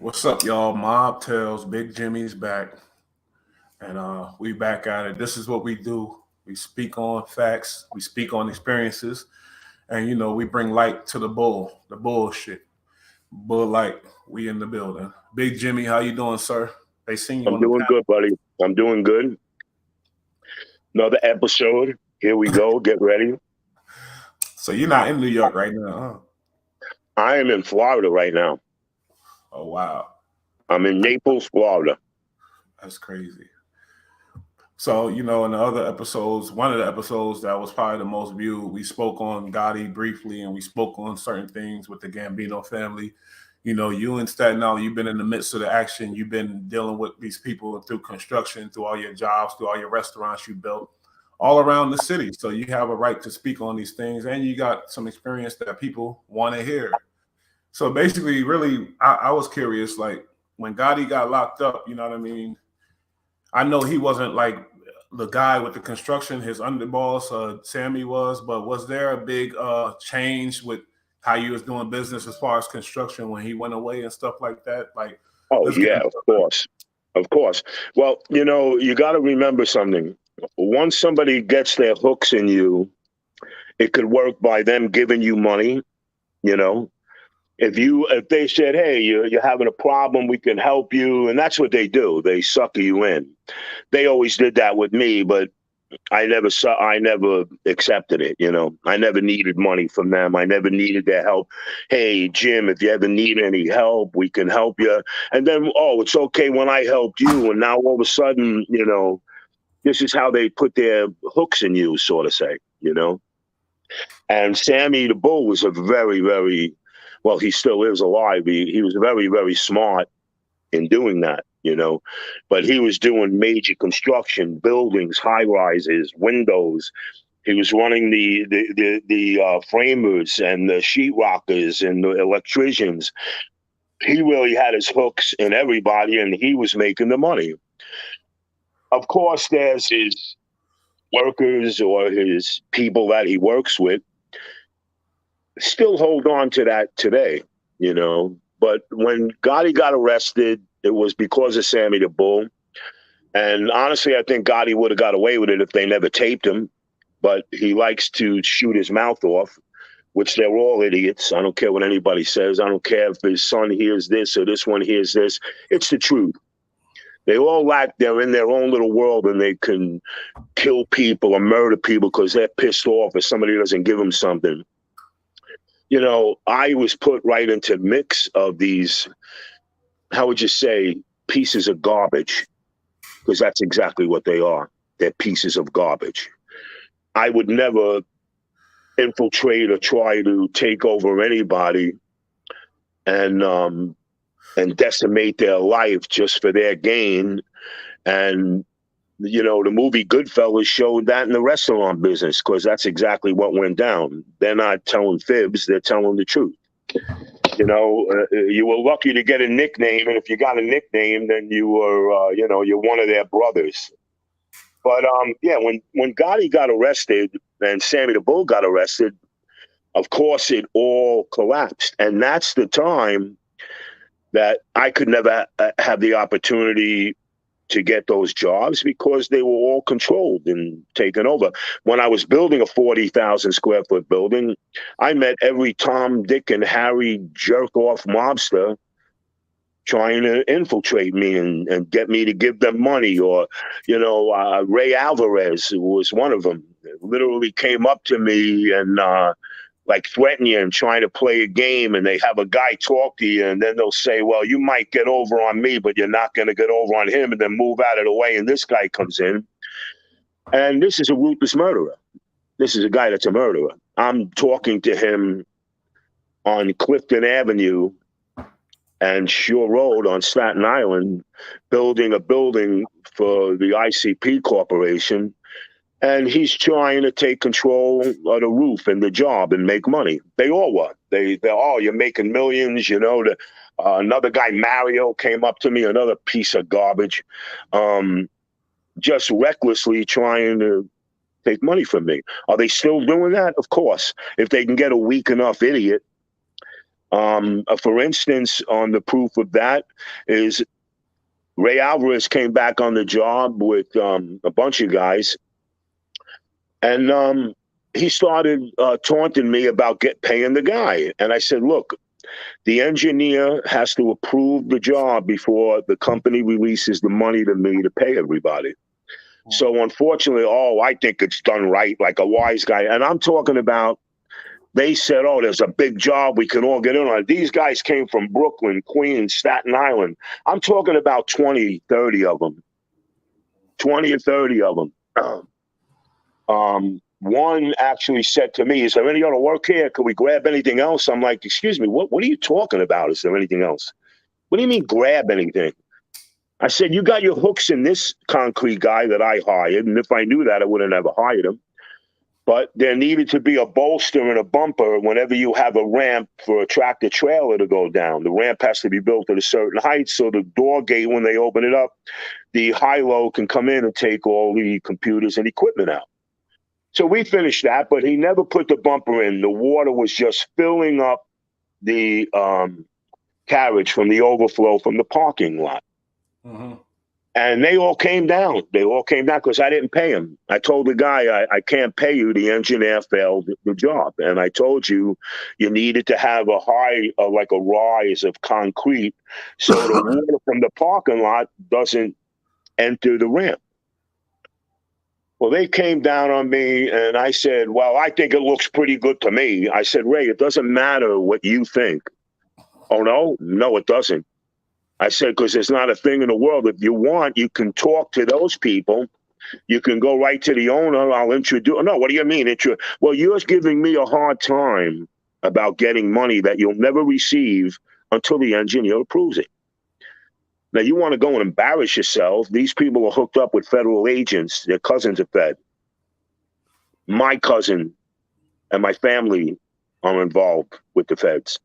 What's up, y'all? Mob Tales, Big Jimmy's back, and we back at it. This is what we do. We speak on facts, we speak on experiences, and we bring light to the bullshit. Bull light, we in the building. Big Jimmy, how you doing, sir? They seen you I'm on the doing panel. good, buddy. I'm doing good. Another episode. Here we go. Get ready. So you're not in New York right now, huh? I am in Florida right now. Oh wow, I'm in Naples, Florida. that's crazy. So, in the other episodes, one of the episodes that was probably the most viewed, we spoke on Gotti briefly and we spoke on certain things with the Gambino family. You in Staten Island, you've been in the midst of the action. You've been dealing with these people through construction, through all your jobs, through all your restaurants you built all around the city. So you have a right to speak on these things and you got some experience that people want to hear. So basically, really, I was curious, like when Gotti got locked up, you know what I mean? I know he wasn't like the guy with the construction, his underboss, Sammy was, but was there a big change with how you was doing business as far as construction when he went away and stuff like that? Like, Oh, let's get yeah, of course. Of course. Well, you got to remember something. Once somebody gets their hooks in you, it could work by them giving you money, you know. If they said, hey, you're having a problem, we can help you, and that's what they do. They sucker you in. They always did that with me, but I never accepted it. I never needed money from them. I never needed their help. Hey, Jim, if you ever need any help, we can help you. And then, oh, it's okay when I helped you. And now all of a sudden, this is how they put their hooks in you, sort of say. And Sammy the Bull was a very, very, well, he still is alive. He was very, very smart in doing that. But he was doing major construction, buildings, high rises, windows. He was running the framers and the sheetrockers and the electricians. He really had his hooks in everybody, and he was making the money. Of course, there's his workers or his people that he works with still hold on to that today. But when Gotti got arrested, it was because of Sammy the Bull. And honestly, I think Gotti would have got away with it if they never taped him. But he likes to shoot his mouth off, which they're all idiots. I don't care what anybody says. I don't care if his son hears this or this one hears this. It's the truth. They all they're in their own little world and they can kill people or murder people because they're pissed off if somebody doesn't give them something. I was put right into the mix of these, how would you say, pieces of garbage, because that's exactly what they are. They're pieces of garbage. I would never infiltrate or try to take over anybody and decimate their life just for their gain. And the movie Goodfellas showed that in the restaurant business, because that's exactly what went down. They're not telling fibs, they're telling the truth. You were lucky to get a nickname, and if you got a nickname, then you were, you're one of their brothers. But yeah, when Gotti got arrested and Sammy the Bull got arrested, of course it all collapsed, and that's the time that I could never have the opportunity to get those jobs because they were all controlled and taken over. When I was building a 40,000 square foot building, I met every Tom, Dick, and Harry jerk-off mobster trying to infiltrate me and get me to give them money. Or, Ray Alvarez, who was one of them, literally came up to me and like threaten you and trying to play a game, and they have a guy talk to you, and then they'll say, well, you might get over on me, but you're not going to get over on him, and then move out of the way, and this guy comes in. And this is a ruthless murderer. This is a guy that's a murderer. I'm talking to him on Clifton Avenue and Shore Road on Staten Island, building a building for the ICP Corporation. And he's trying to take control of the roof and the job and make money. They all were. They're oh, you're making millions. Another guy, Mario, came up to me, another piece of garbage, just recklessly trying to take money from me. Are they still doing that? Of course. If they can get a weak enough idiot For instance, on the proof of that is Ray Alvarez came back on the job with a bunch of guys, and he started taunting me about paying the guy. And I said, look, the engineer has to approve the job before the company releases the money to me to pay everybody. So unfortunately, I think it's done right, like a wise guy. And I'm talking about, they said, there's a big job we can all get in on. These guys came from Brooklyn, Queens, Staten Island. I'm talking about 20, 30 of them. 20 or 30 of them. One actually said to me, is there any other work here? Could we grab anything else? I'm like, excuse me, what are you talking about? Is there anything else? What do you mean grab anything? I said, you got your hooks in this concrete guy that I hired, and if I knew that, I would have never hired him. But there needed to be a bolster and a bumper whenever you have a ramp for a tractor trailer to go down. The ramp has to be built at a certain height, so the door gate, when they open it up, the high-low can come in and take all the computers and equipment out. So we finished that, but he never put the bumper in. The water was just filling up the carriage from the overflow from the parking lot. Mm-hmm. And they all came down. They all came down because I didn't pay him. I told the guy, I can't pay you. The engineer failed the job. And I told you, you needed to have a like a rise of concrete so the water from the parking lot doesn't enter the ramp. Well, they came down on me and I said, well, I think it looks pretty good to me. I said, Ray, it doesn't matter what you think. Oh, no? No, it doesn't. I said, because there's not a thing in the world. If you want, you can talk to those people. You can go right to the owner. I'll introduce. No, what do you mean? Well, you're giving me a hard time about getting money that you'll never receive until the engineer approves it. Now, you want to go and embarrass yourself. These people are hooked up with federal agents. Their cousins are Fed. My cousin and my family are involved with the feds.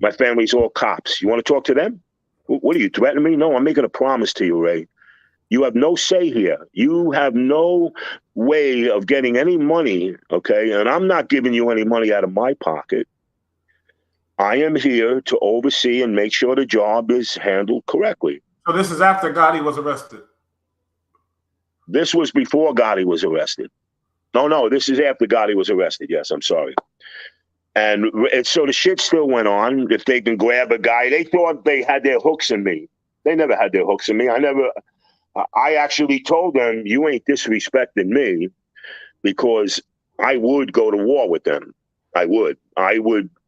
My family's all cops. You want to talk to them? What are you, threatening me? No, I'm making a promise to you, Ray. You have no say here. You have no way of getting any money, okay? And I'm not giving you any money out of my pocket. I am here to oversee and make sure the job is handled correctly. So this is after Gotti was arrested? This was before Gotti was arrested. No, this is after Gotti was arrested. Yes, I'm sorry. And so the shit still went on. If they can grab a guy, they thought they had their hooks in me. They never had their hooks in me. I actually told them, you ain't disrespecting me, because I would go to war with them. I would,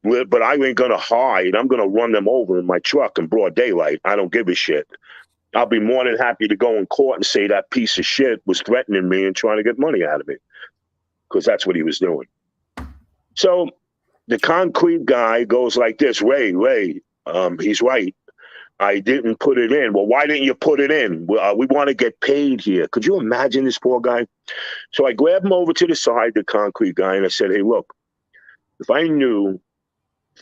but I ain't going to hide. I'm going to run them over in my truck in broad daylight. I don't give a shit. I'll be more than happy to go in court and say that piece of shit was threatening me and trying to get money out of me, because that's what he was doing. So the concrete guy goes like this, Ray, he's right. I didn't put it in. Well, why didn't you put it in? We want to get paid here. Could you imagine this poor guy? So I grabbed him over to the side, the concrete guy, and I said, hey, look, if I knew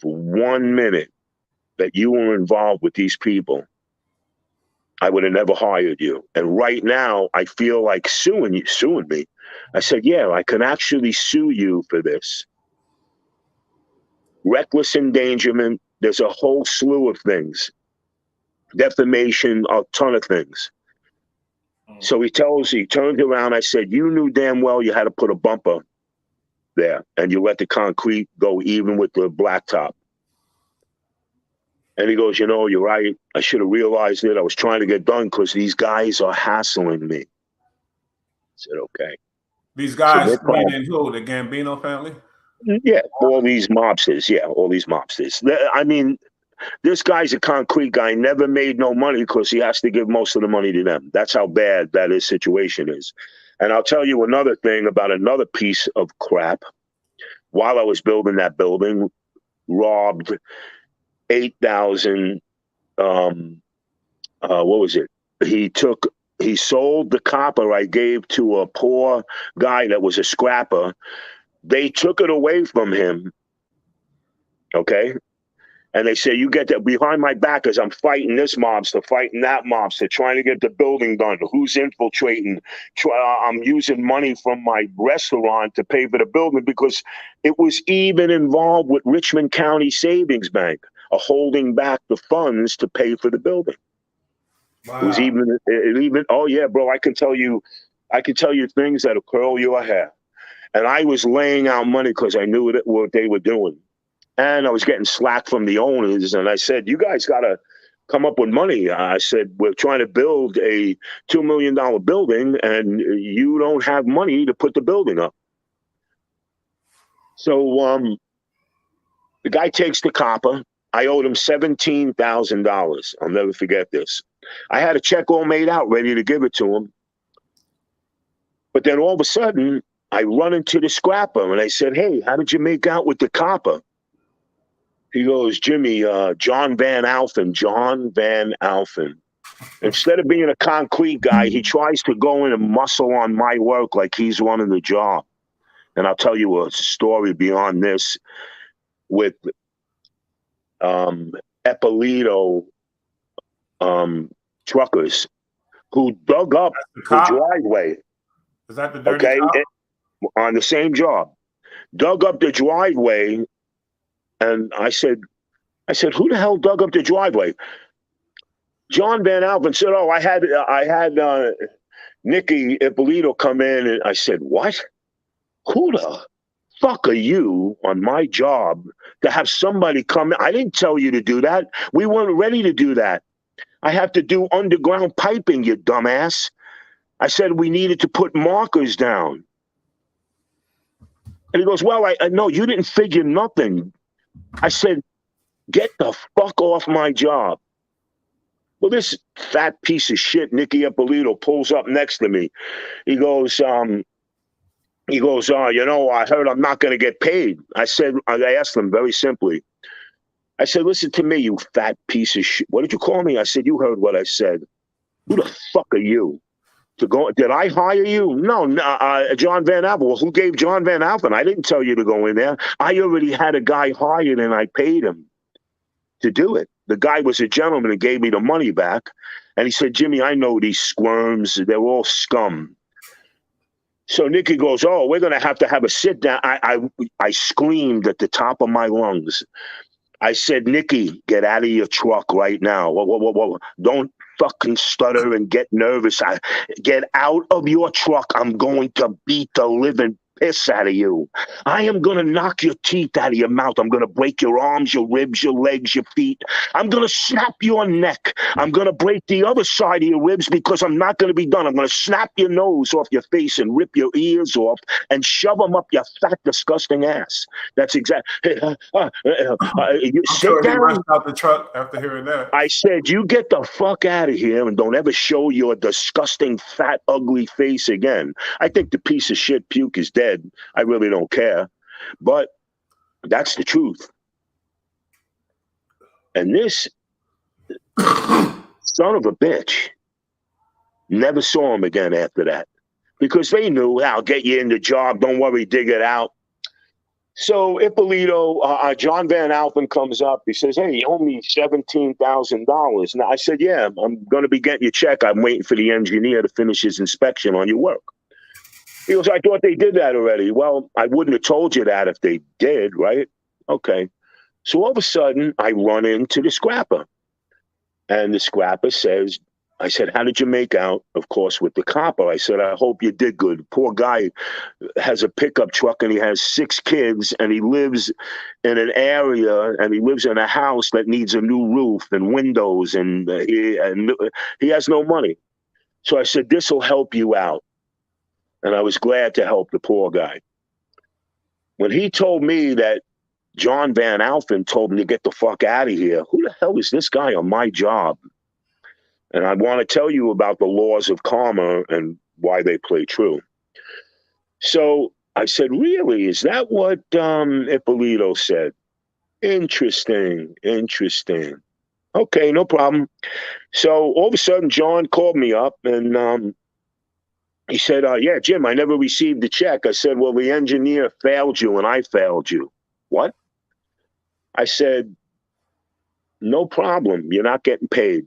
for 1 minute that you were involved with these people, I would have never hired you. And right now, I feel like suing me. I said, yeah, I can actually sue you for this. Reckless endangerment, there's a whole slew of things. Defamation, a ton of things. So he turns around, I said, you knew damn well you had to put a bumper there, and you let the concrete go even with the blacktop. And he goes, you're right. I should have realized it. I was trying to get done because these guys are hassling me. I said, okay. These guys, meaning who? The Gambino family? Yeah, all these mobsters. Yeah, all these mobsters. I mean, this guy's a concrete guy, never made no money because he has to give most of the money to them. That's how bad that his situation is. And I'll tell you another thing about another piece of crap. While I was building that building, robbed 8,000. What was it? He sold the copper I gave to a poor guy that was a scrapper. They took it away from him. Okay. And they say, you get that behind my back as I'm fighting this mobster, fighting that mobster, trying to get the building done. Who's infiltrating? I'm using money from my restaurant to pay for the building because it was even involved with Richmond County Savings Bank, holding back the funds to pay for the building. Wow. It was even, oh yeah, bro, I can tell you things that'll curl your hair. And I was laying out money because I knew what they were doing. And I was getting slack from the owners. And I said, you guys got to come up with money. I said, we're trying to build a $2 million building and you don't have money to put the building up. So the guy takes the copper. I owed him $17,000. I'll never forget this. I had a check all made out, ready to give it to him. But then all of a sudden, I run into the scrapper and I said, hey, how did you make out with the copper? He goes, Jimmy, John Van Alphen. Instead of being a concrete guy, he tries to go in and muscle on my work like he's running the job. And I'll tell you a story beyond this with Eppolito truckers who dug up the driveway. Is that the dirty cop? On the same job. Dug up the driveway. And I said, who the hell dug up the driveway? John Van Alphen said, oh, I had Nicky Ippolito come in. And I said, what? Who the fuck are you on my job to have somebody come in? I didn't tell you to do that. We weren't ready to do that. I have to do underground piping, you dumbass. I said we needed to put markers down. And he goes, well, I no, you didn't figure nothing. I said, get the fuck off my job. Well, this fat piece of shit, Nicky Ippolito, pulls up next to me. He goes, you know, I heard I'm not going to get paid. I asked him very simply. I said, listen to me, you fat piece of shit. What did you call me? I said, you heard what I said. Who the fuck are you? Did I hire you? No, John Van Alphen. Well, who gave John Van Alphen? I didn't tell you to go in there. I already had a guy hired and I paid him to do it. The guy was a gentleman and gave me the money back. And he said, Jimmy, I know these squirms. They're all scum. So Nicky goes, oh, we're going to have a sit down. I screamed at the top of my lungs. I said, Nicky, get out of your truck right now. Whoa. Don't fucking stutter and get nervous. Get out of your truck. I'm going to beat the living piss out of you. I am going to knock your teeth out of your mouth. I'm going to break your arms, your ribs, your legs, your feet. I'm going to snap your neck. I'm going to break the other side of your ribs because I'm not going to be done. I'm going to snap your nose off your face and rip your ears off and shove them up your fat, disgusting ass. That's exactly. I'm sure he rushed out the truck after hearing that. I said, you get the fuck out of here and don't ever show your disgusting, fat, ugly face again. I think the piece of shit puke is dead. I really don't care. But that's the truth. And this son of a bitch never saw him again after that. Because they knew, I'll get you in the job. Don't worry, dig it out. So Ippolito, John Van Alphen comes up. He says, hey, you owe me $17,000. Now I said, yeah, I'm going to be getting your check. I'm waiting for the engineer to finish his inspection on your work. He goes, I thought they did that already. Well, I wouldn't have told you that if they did, right? Okay. So all of a sudden, I run into the scrapper. And the scrapper says, I said, how did you make out? Of course, with the copper. I said, I hope you did good. Poor guy has a pickup truck and he has 6 kids and he lives in an area and he lives in a house that needs a new roof and windows and he has no money. So I said, this will help you out. And I was glad to help the poor guy. When he told me that John Van Alphen told me to get the fuck out of here, who the hell is this guy on my job? And I want to tell you about the laws of karma and why they play true. So I said, really? Is that what Ippolito said? Interesting. Okay, no problem. So all of a sudden, John called me up and he said, yeah, Jim, I never received the check. I said, well, the engineer failed you and I failed you. What? I said, No problem. You're not getting paid.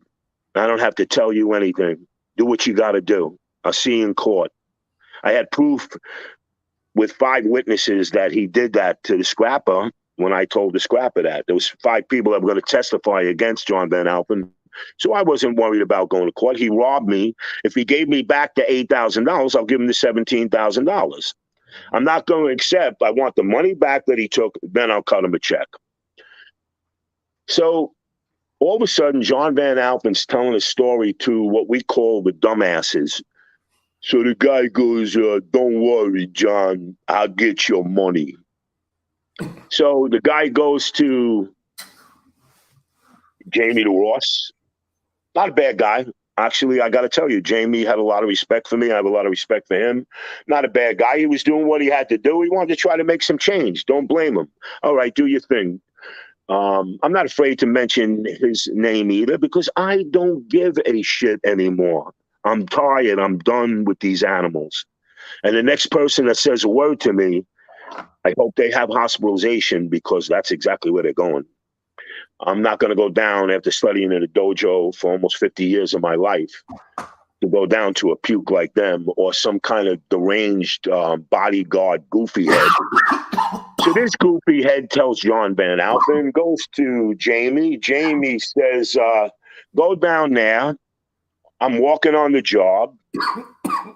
I don't have to tell you anything. Do what you got to do. I'll see you in court. I had proof with 5 witnesses that he did that to the scrapper when I told the scrapper that. There was 5 people that were going to testify against John Van Alphen. So I wasn't worried about going to court. He robbed me. If he gave me back the $8,000, I'll give him the $17,000. I'm not going to accept. I want the money back that he took. Then I'll cut him a check. So all of a sudden, John Van Alphen's telling a story to what we call the dumbasses. So the guy goes, don't worry, John, I'll get your money. So the guy goes to Jamie the Ross. Not a bad guy. Actually, I got to tell you, Jamie had a lot of respect for me. I have a lot of respect for him. Not a bad guy. He was doing what he had to do. He wanted to try to make some change. Don't blame him. All right, do your thing. I'm not afraid to mention his name either because I don't give a shit anymore. I'm tired. I'm done with these animals. And the next person that says a word to me, I hope they have hospitalization because that's exactly where they're going. I'm not going to go down after studying in a dojo for almost 50 years of my life to go down to a puke like them or some kind of deranged bodyguard goofy head. So this goofy head tells John Van Alphen, goes to Jamie. Jamie says, go down there. I'm walking on the job.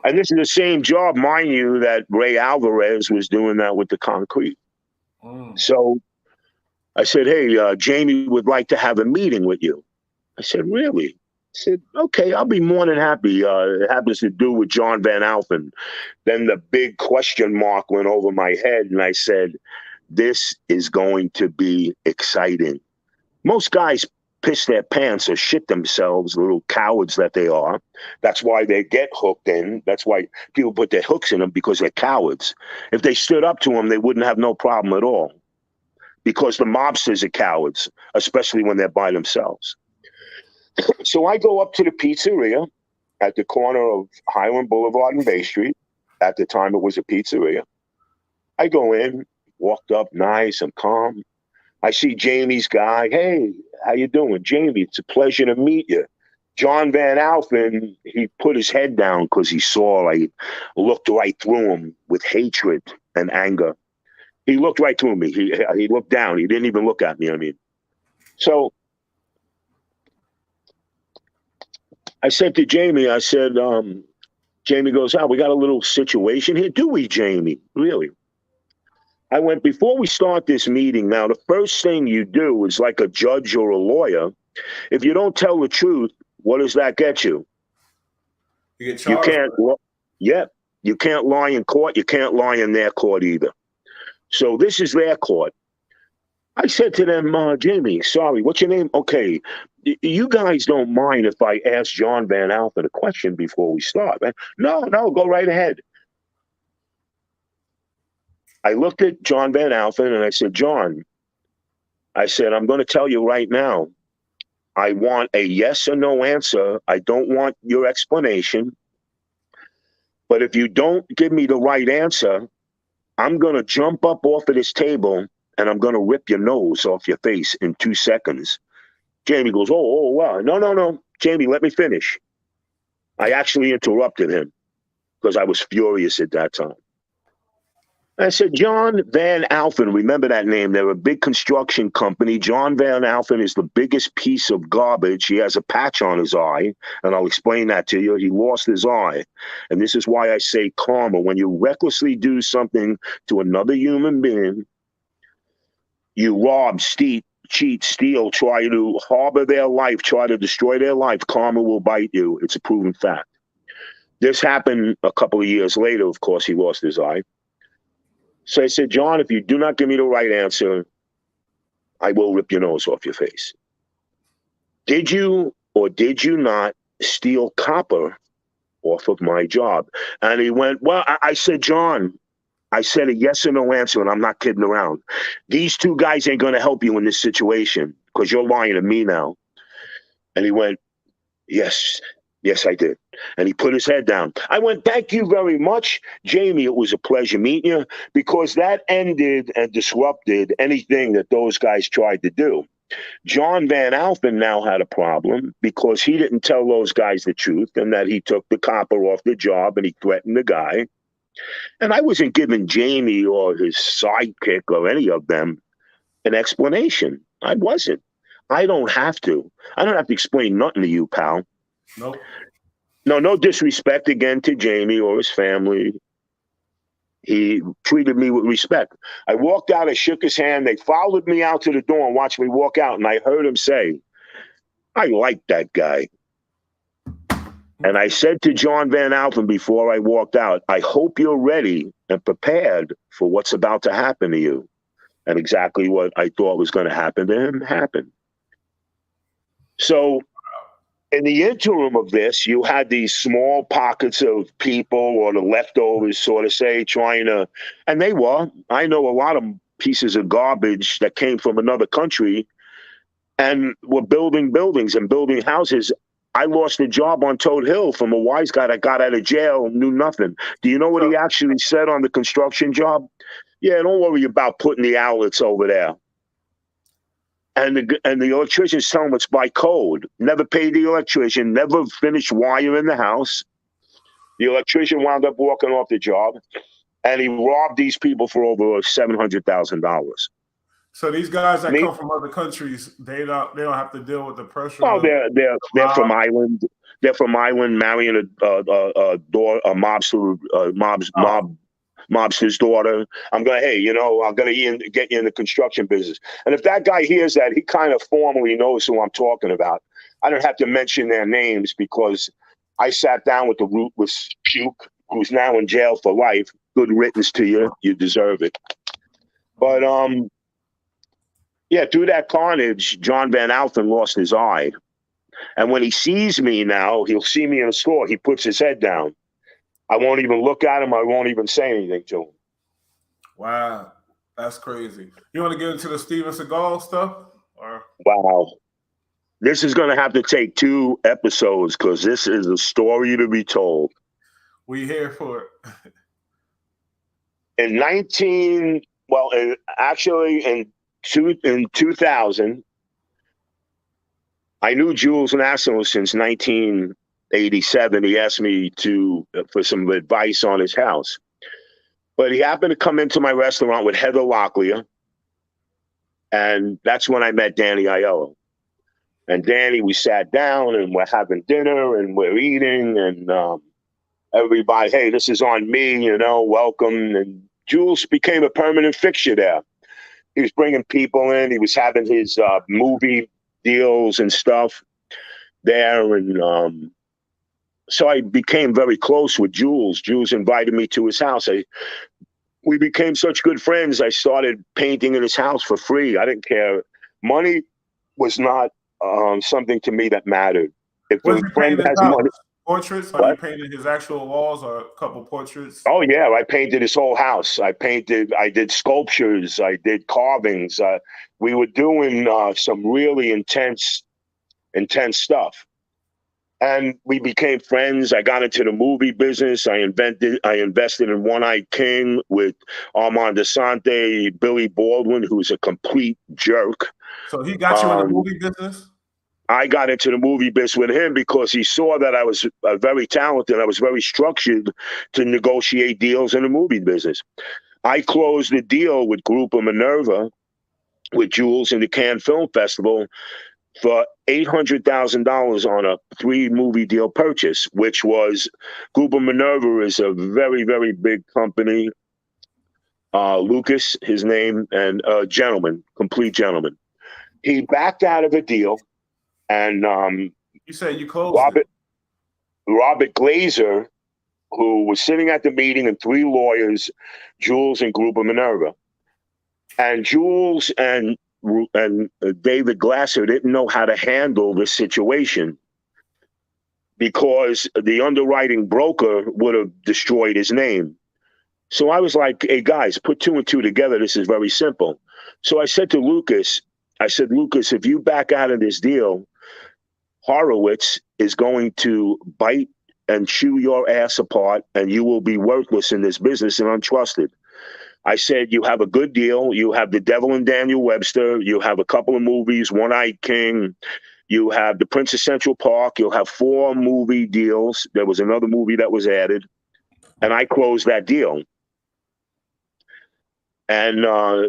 And this is the same job, mind you, that Ray Alvarez was doing that with the concrete. So I said, hey, Jamie would like to have a meeting with you. I said, really? I said, okay, I'll be more than happy. It happens to do with John Van Alphen. Then the big question mark went over my head, and I said, this is going to be exciting. Most guys piss their pants or shit themselves, little cowards that they are. That's why they get hooked in. That's why people put their hooks in them, because they're cowards. If they stood up to them, they wouldn't have no problem at all. Because the mobsters are cowards, especially when they're by themselves. So I go up to the pizzeria at the corner of Highland Boulevard and Bay Street. At the time, it was a pizzeria. I go in, walked up nice and calm. I see Jamie's guy. Hey, how you doing? Jamie, it's a pleasure to meet you. John Van Alphen, he put his head down because he saw I looked right through him with hatred and anger. He looked right through me. He looked down. He didn't even look at me, I mean. So I said to Jamie, I said, Jamie goes, we got a little situation here. Do we, Jamie? Really? I went, before we start this meeting, now, the first thing you do is like a judge or a lawyer. If you don't tell the truth, what does that get you? You get charged. You can't lie in court. You can't lie in their court either. So this is their court. I said to them, Jamie, sorry, what's your name? Okay, you guys don't mind if I ask John Van Alphen a question before we start, man? No, go right ahead. I looked at John Van Alphen and I said, John, I said, I'm going to tell you right now, I want a yes or no answer. I don't want your explanation. But if you don't give me the right answer, I'm going to jump up off of this table and I'm going to rip your nose off your face in 2 seconds. Jamie goes, oh, wow. No. Jamie, let me finish. I actually interrupted him because I was furious at that time. I said, John Van Alphen, remember that name. They're a big construction company. John Van Alphen is the biggest piece of garbage. He has a patch on his eye, and I'll explain that to you. He lost his eye. And this is why I say karma. When you recklessly do something to another human being, you rob, cheat, steal, try to harbor their life, try to destroy their life, karma will bite you. It's a proven fact. This happened a couple of years later. Of course, he lost his eye. So I said, John, if you do not give me the right answer, I will rip your nose off your face. Did you or did you not steal copper off of my job? And he went, well, I said, John, I said a yes or no answer, and I'm not kidding around. These 2 guys ain't going to help you in this situation because you're lying to me now. And he went, yes, I did. And he put his head down. I went, thank you very much, Jamie. It was a pleasure meeting you, because that ended and disrupted anything that those guys tried to do. John Van Alphen now had a problem because he didn't tell those guys the truth and that he took the copper off the job and he threatened the guy. And I wasn't giving Jamie or his sidekick or any of them an explanation. I wasn't. I don't have to. I don't have to explain nothing to you, pal. Nope. No disrespect again to Jamie or his family. He treated me with respect. I walked out, I shook his hand. They followed me out to the door and watched me walk out. And I heard him say, I like that guy. And I said to John Van Alphen before I walked out, I hope you're ready and prepared for what's about to happen to you. And exactly what I thought was going to happen to him happened. So in the interim of this, you had these small pockets of people or the leftovers, sort of say, trying to, and they were, I know a lot of pieces of garbage that came from another country and were building buildings and building houses. I lost a job on Toad Hill from a wise guy that got out of jail, knew nothing. Do you know what he actually said on the construction job? Yeah, don't worry about putting the outlets over there. And the electricians tell him it's by code. Never paid the electrician, never finished wiring the house. The electrician wound up walking off the job, and he robbed these people for over $700,000. So these guys that come from other countries, they don't have to deal with the pressure. Oh, they're from Ireland. They're from Ireland, marrying a mobster's daughter. I'm going, hey, I'm going to get you in the construction business. And if that guy hears that, he kind of formally knows who I'm talking about. I don't have to mention their names because I sat down with the rootless puke who's now in jail for life. Good riddance to you. You deserve it. But, yeah, through that carnage, John Van Alphen lost his eye. And when he sees me now, he'll see me in a store. He puts his head down. I won't even look at him. I won't even say anything to him. Wow, that's crazy. You want to get into the Steven Seagal stuff? Or? Wow. This is going to have to take 2 episodes because this is a story to be told. We here for it. In 2000, I knew Jules Nasso since 1987. He asked me for some advice on his house. But he happened to come into my restaurant with Heather Locklear. And that's when I met Danny Aiello. And Danny, we sat down and we're having dinner and we're eating and everybody, hey, this is on me, welcome. And Jules became a permanent fixture there. He was bringing people in. He was having his movie deals and stuff there. And so I became very close with Jules. Jules invited me to his house. We became such good friends. I started painting in his house for free. I didn't care. Money was not something to me that mattered. If a friend has money. Portraits? Are you painting his actual walls or a couple portraits? Oh, yeah. I painted his whole house. I did sculptures. I did carvings. We were doing some really intense stuff. And we became friends. I got into the movie business. I invested in One Eye King with Armand Asante, Billy Baldwin, who's a complete jerk. So he got you in the movie business? I got into the movie business with him because he saw that I was very talented. I was very structured to negotiate deals in the movie business. I closed the deal with Grupo Minerva, with Jules in the Cannes Film Festival, for $800,000 on a 3-movie deal purchase, which was, Grupo Minerva is a very, very big company. Lucas, his name, and complete gentleman. He backed out of a deal. And you said you closed Robert Glazer, who was sitting at the meeting, and 3 lawyers, Jules and Grupo Minerva. And Jules and David Glasser didn't know how to handle the situation because the underwriting broker would have destroyed his name. So I was like, hey, guys, put 2 and 2 together. This is very simple. So I said to Lucas, Lucas, if you back out of this deal, Horowitz is going to bite and chew your ass apart, and you will be worthless in this business and untrusted. I said, you have a good deal. You have The Devil and Daniel Webster. You have a couple of movies, One-Eyed King. You have The Prince of Central Park. You'll have 4 movie deals. There was another movie that was added. And I closed that deal. And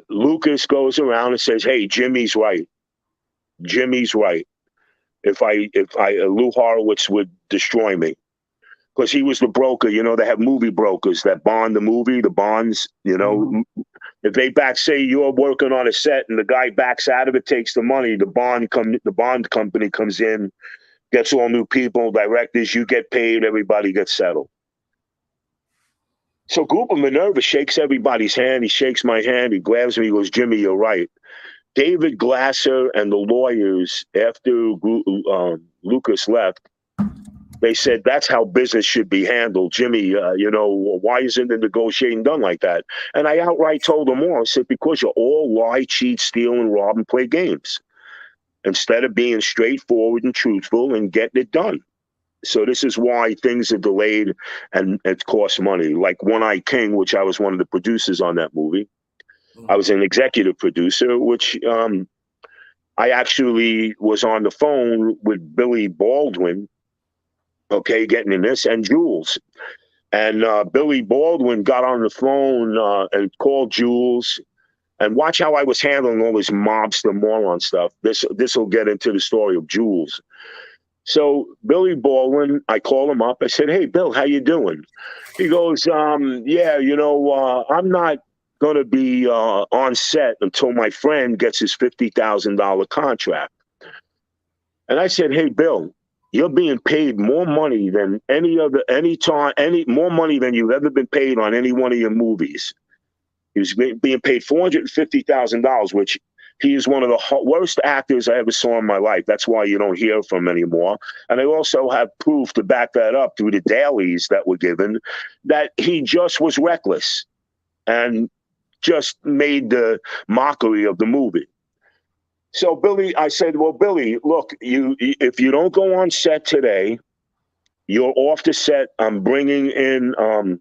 Lucas goes around and says, hey, Jimmy's right. Jimmy's right. If Lou Horowitz would destroy me. Because he was the broker. You know, they have movie brokers that bond the movie, the bonds, you know. Mm-hmm. If they say you're working on a set and the guy backs out of it, takes the money, the bond company comes in, gets all new people, directors, you get paid, everybody gets settled. So Grupo Minerva shakes everybody's hand. He shakes my hand. He grabs me. He goes, Jimmy, you're right. David Glasser and the lawyers, after Lucas left, they said that's how business should be handled. Jimmy, you know, why isn't the negotiating done like that? And I outright told them all, I said, because you all lie, cheat, steal, and rob and play games instead of being straightforward and truthful and getting it done. So this is why things are delayed and it costs money. Like One-Eyed King, which I was one of the producers on that movie. I was an executive producer, which I actually was on the phone with Billy Baldwin, okay, getting in this, and Jules. And Billy Baldwin got on the phone and called Jules. And watch how I was handling all this mobster moron stuff. This will get into the story of Jules. So Billy Baldwin, I called him up. I said, hey, Bill, how you doing? He goes, yeah, you know, I'm not going to be on set until my friend gets his $50,000 contract. And I said, hey, Bill, you're being paid more money than more money than you've ever been paid on any one of your movies. He was being paid $450,000, which he is one of the worst actors I ever saw in my life. That's why you don't hear from him anymore. And I also have proof to back that up through the dailies that were given that he just was reckless and just made the mockery of the movie. So Billy, I said, well, Billy, look, if you don't go on set today, you're off the set. I'm bringing in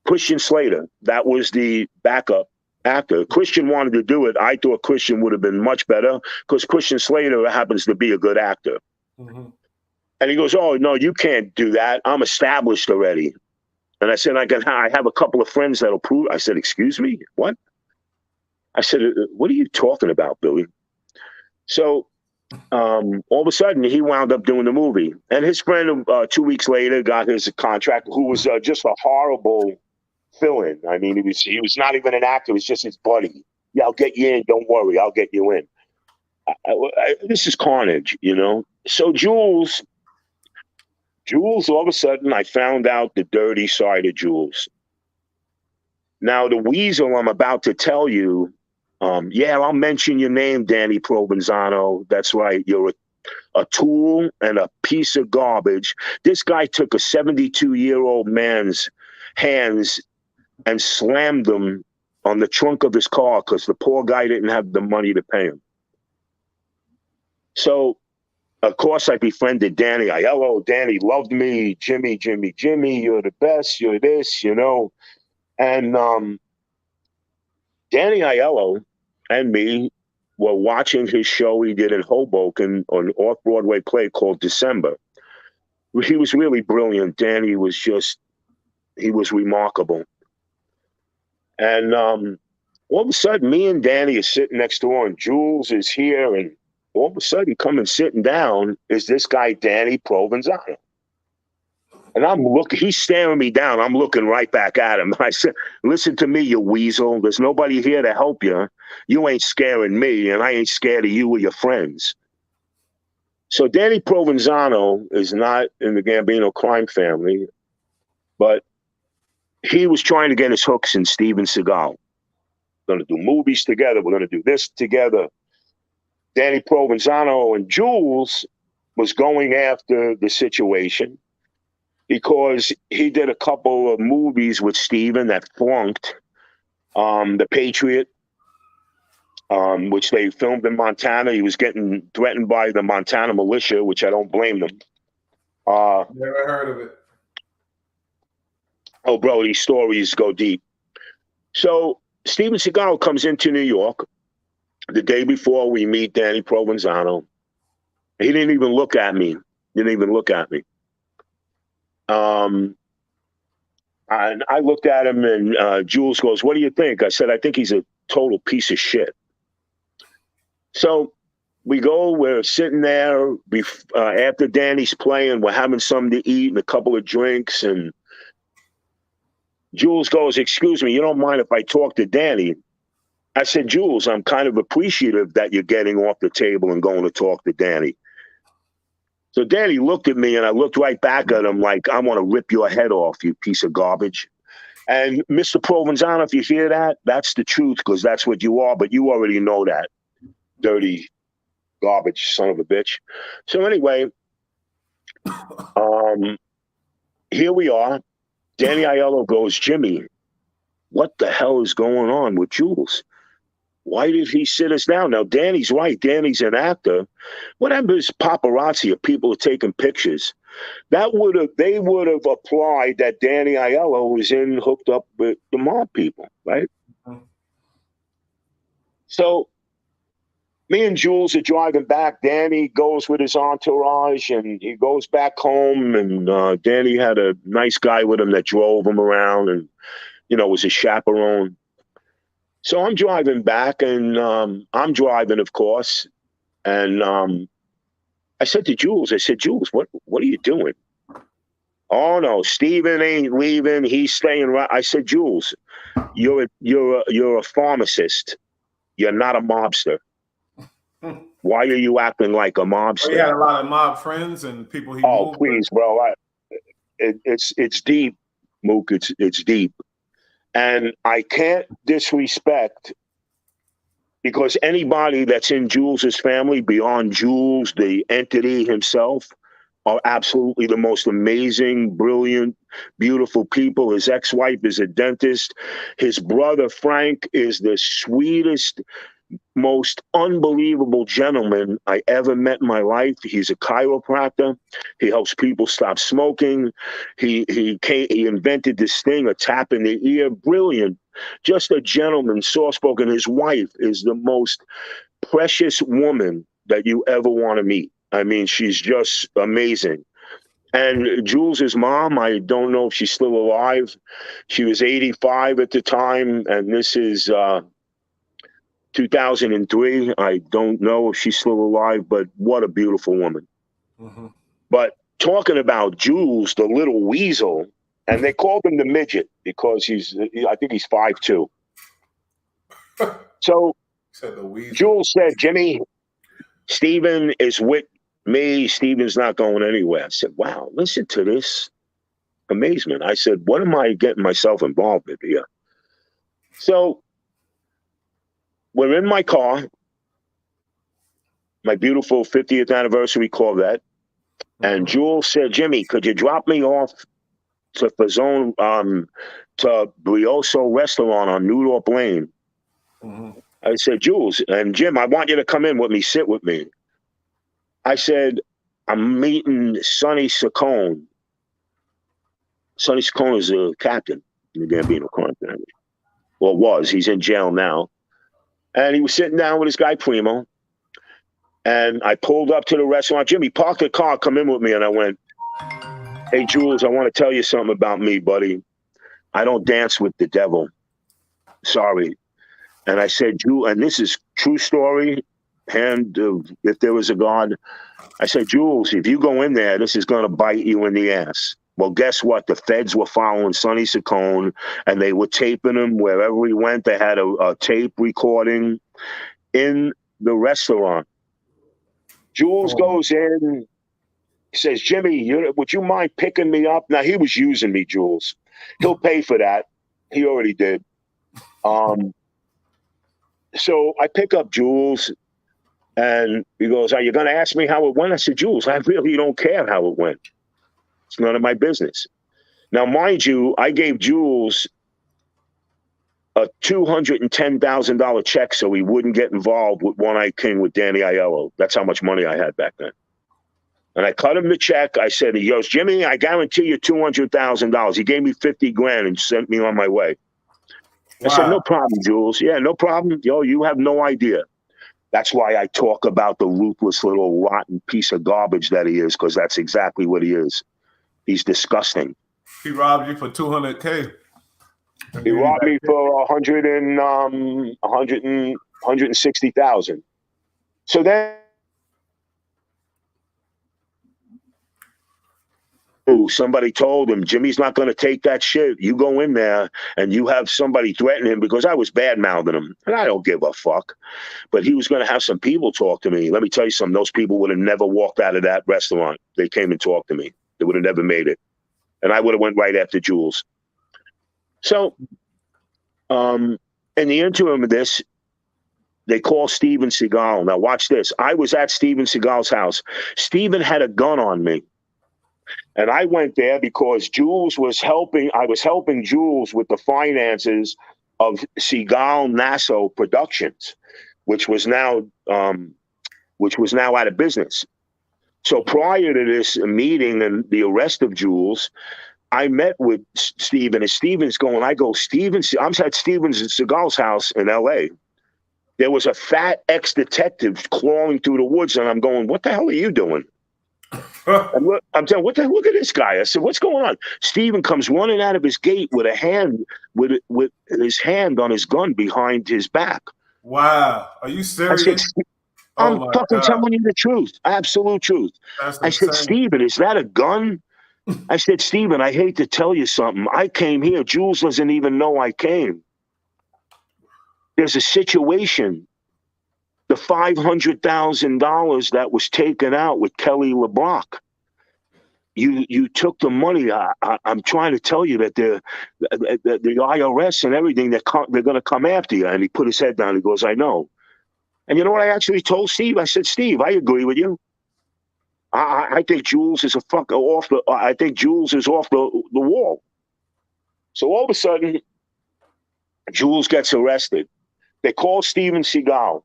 Christian Slater. That was the backup actor. Christian wanted to do it. I thought Christian would have been much better because Christian Slater happens to be a good actor. Mm-hmm. And he goes, oh, no, you can't do that. I'm established already. And I said, I have a couple of friends that'll prove. I said, excuse me, what? I said, what are you talking about, Billy? So all of a sudden, he wound up doing the movie. And his friend 2 weeks later got his contract, who was just a horrible fill-in. I mean, he was not even an actor. It was just his buddy. Yeah, I'll get you in. Don't worry. I'll get you in. This is carnage, you know? So Jules, all of a sudden, I found out the dirty side of Jules. Now, the weasel I'm about to tell you, yeah, I'll mention your name, Danny Provenzano. That's right. You're a tool and a piece of garbage. This guy took a 72-year-old man's hands and slammed them on the trunk of his car because the poor guy didn't have the money to pay him. So, of course, I befriended Danny. Hello, Danny loved me. Jimmy, you're the best. You're this, you know. And Danny Aiello and me were watching his show he did in Hoboken on an off-Broadway play called December. He was really brilliant. Danny was he was remarkable. And all of a sudden, me and Danny are sitting next door, and Jules is here, and all of a sudden, coming sitting down is this guy, Danny Provenzano. And he's staring me down. I'm looking right back at him. I said, listen to me, you weasel. There's nobody here to help you. You ain't scaring me, and I ain't scared of you or your friends. So Danny Provenzano is not in the Gambino crime family, but he was trying to get his hooks in Steven Seagal. We're going to do movies together. We're going to do this together. Danny Provenzano and Jules was going after the situation because he did a couple of movies with Steven that flunked. The Patriot, which they filmed in Montana. He was getting threatened by the Montana militia, which I don't blame them. Never heard of it. Oh, bro, these stories go deep. So Steven Seagal comes into New York the day before we meet Danny Provenzano. He didn't even look at me. And I looked at him, and Jules goes, "What do you think?" I said, "I think he's a total piece of shit." So we're sitting there after Danny's playing, we're having something to eat and a couple of drinks, and Jules goes, "Excuse me, you don't mind if I talk to Danny?" I said, "Jules, I'm kind of appreciative that you're getting off the table and going to talk to Danny." So Danny looked at me, and I looked right back at him like, "I want to rip your head off, you piece of garbage." And Mr. Provenzano, if you hear that, that's the truth, because that's what you are, but you already know that. Dirty garbage son of a bitch. So anyway, here we are. Danny Aiello goes, "Jimmy, what the hell is going on with Jules? Why did he sit us down?" Now, Danny's right. Danny's an actor. Whatever is paparazzi, if people are taking pictures, they would have applied that Danny Aiello was hooked up with the mob people, right? Mm-hmm. So me and Jules are driving back. Danny goes with his entourage, and he goes back home. And Danny had a nice guy with him that drove him around, and was his chaperone. So I'm driving back, and I'm driving, of course. And I said to Jules, "Jules, what are you doing?" "Oh no, Steven ain't leaving. He's staying right." I said, "Jules, you're a pharmacist. You're not a mobster. Why are you acting like a mobster?" He had a lot of mob friends and people he moved please, with. bro. It's deep, Mook. It's deep. And I can't disrespect, because anybody that's in Jules's family, beyond Jules, the entity himself, are absolutely the most amazing, brilliant, beautiful people. His ex-wife is a dentist. His brother, Frank, is the sweetest, most unbelievable gentleman I ever met in my life. He's a chiropractor. He helps people stop smoking. He invented this thing, a tap in the ear. Brilliant. Just a gentleman, soft-spoken. His wife is the most precious woman that you ever want to meet. I mean, she's just amazing. And Jules's mom, I don't know if she's still alive. She was 85 at the time, and this is 2003. I don't know if she's still alive, but what a beautiful woman. Mm-hmm. But talking about Jules, the little weasel, and they called him the midget because I think he's 5'2". So Jules said, "Jimmy, Steven is with me. Steven's not going anywhere." I said, "Wow, listen to this amazement." I said, "What am I getting myself involved with here?" So we're in my car, my beautiful 50th anniversary Corvette. And Jules said, "Jimmy, could you drop me off to Fazone, to Brioso Restaurant on New York Lane?" Mm-hmm. I said, "Jules," and Jim, "I want you to come in with me, sit with me." I said, "I'm meeting Sonny Saccone." Sonny Saccone is a captain in the Gambino crime family. Well, was. He's in jail now. And he was sitting down with his guy Primo. And I pulled up to the restaurant. "Jimmy, park the car, come in with me." And I went, "Hey, Jules, I want to tell you something about me, buddy. I don't dance with the devil. Sorry." And I said, "Jules," and this is true story, if there was a God. I said, "Jules, if you go in there, this is going to bite you in the ass." Well, guess what? The feds were following Sonny Saccone, and they were taping him wherever he went. They had a tape recording in the restaurant. Jules goes in, says, "Jimmy, would you mind picking me up?" Now, he was using me, Jules. He'll pay for that. He already did. So I pick up Jules, and he goes, "Are you going to ask me how it went?" I said, "Jules, I really don't care how it went. It's none of my business." Now, mind you, I gave Jules a $210,000 check so he wouldn't get involved with One Eye King with Danny Aiello. That's how much money I had back then. And I cut him the check. I said, he goes, "Jimmy, I guarantee you $200,000. He gave me $50,000 and sent me on my way. I said, no Wow. problem, Jules. Yeah, no problem. Yo, you have no idea. That's why I talk about the ruthless little rotten piece of garbage that he is, because that's exactly what he is. He's disgusting. He robbed you for 200K and He gave you robbed back me 50. for 160,000. So then somebody told him, Jimmy's not going to take that shit. You go in there and you have somebody threaten him, because I was bad mouthing him. And I don't give a fuck. But he was going to have some people talk to me. Let me tell you something. Those people would have never walked out of that restaurant. They came and talked to me. They would have never made it. And I would have went right after Jules. So in the interim of this, they call Steven Seagal. Now watch this. I was at Steven Seagal's house. Steven had a gun on me. And I went there because Jules was helping. I was helping Jules with the finances of Segal Nasso Productions, which was now out of business. So prior to this meeting and the arrest of Jules, I met with Steven, and Steven's going. I go, Steven. I'm at Steven Seagal's house in L.A. There was a fat ex-detective crawling through the woods, and I'm going, what the hell are you doing? I'm telling, look at this guy. I said, what's going on? Steven comes running out of his gate with his hand on his gun behind his back. Wow. Are you serious? I said, Oh I'm my fucking God. telling you the truth. Absolute truth. That's I said, insane. Steven, is that a gun? I said, Steven, I hate to tell you something. I came here. Jules doesn't even know I came. There's a situation. The $500,000 that was taken out with Kelly LeBrock. You took the money. I'm trying to tell you that the IRS and everything, they're going to come after you. And he put his head down. He goes, I know. And you know what I actually told Steve? I said, Steve, I agree with you. I think Jules is I think Jules is off the wall. So all of a sudden, Jules gets arrested. They call Steven Seagal.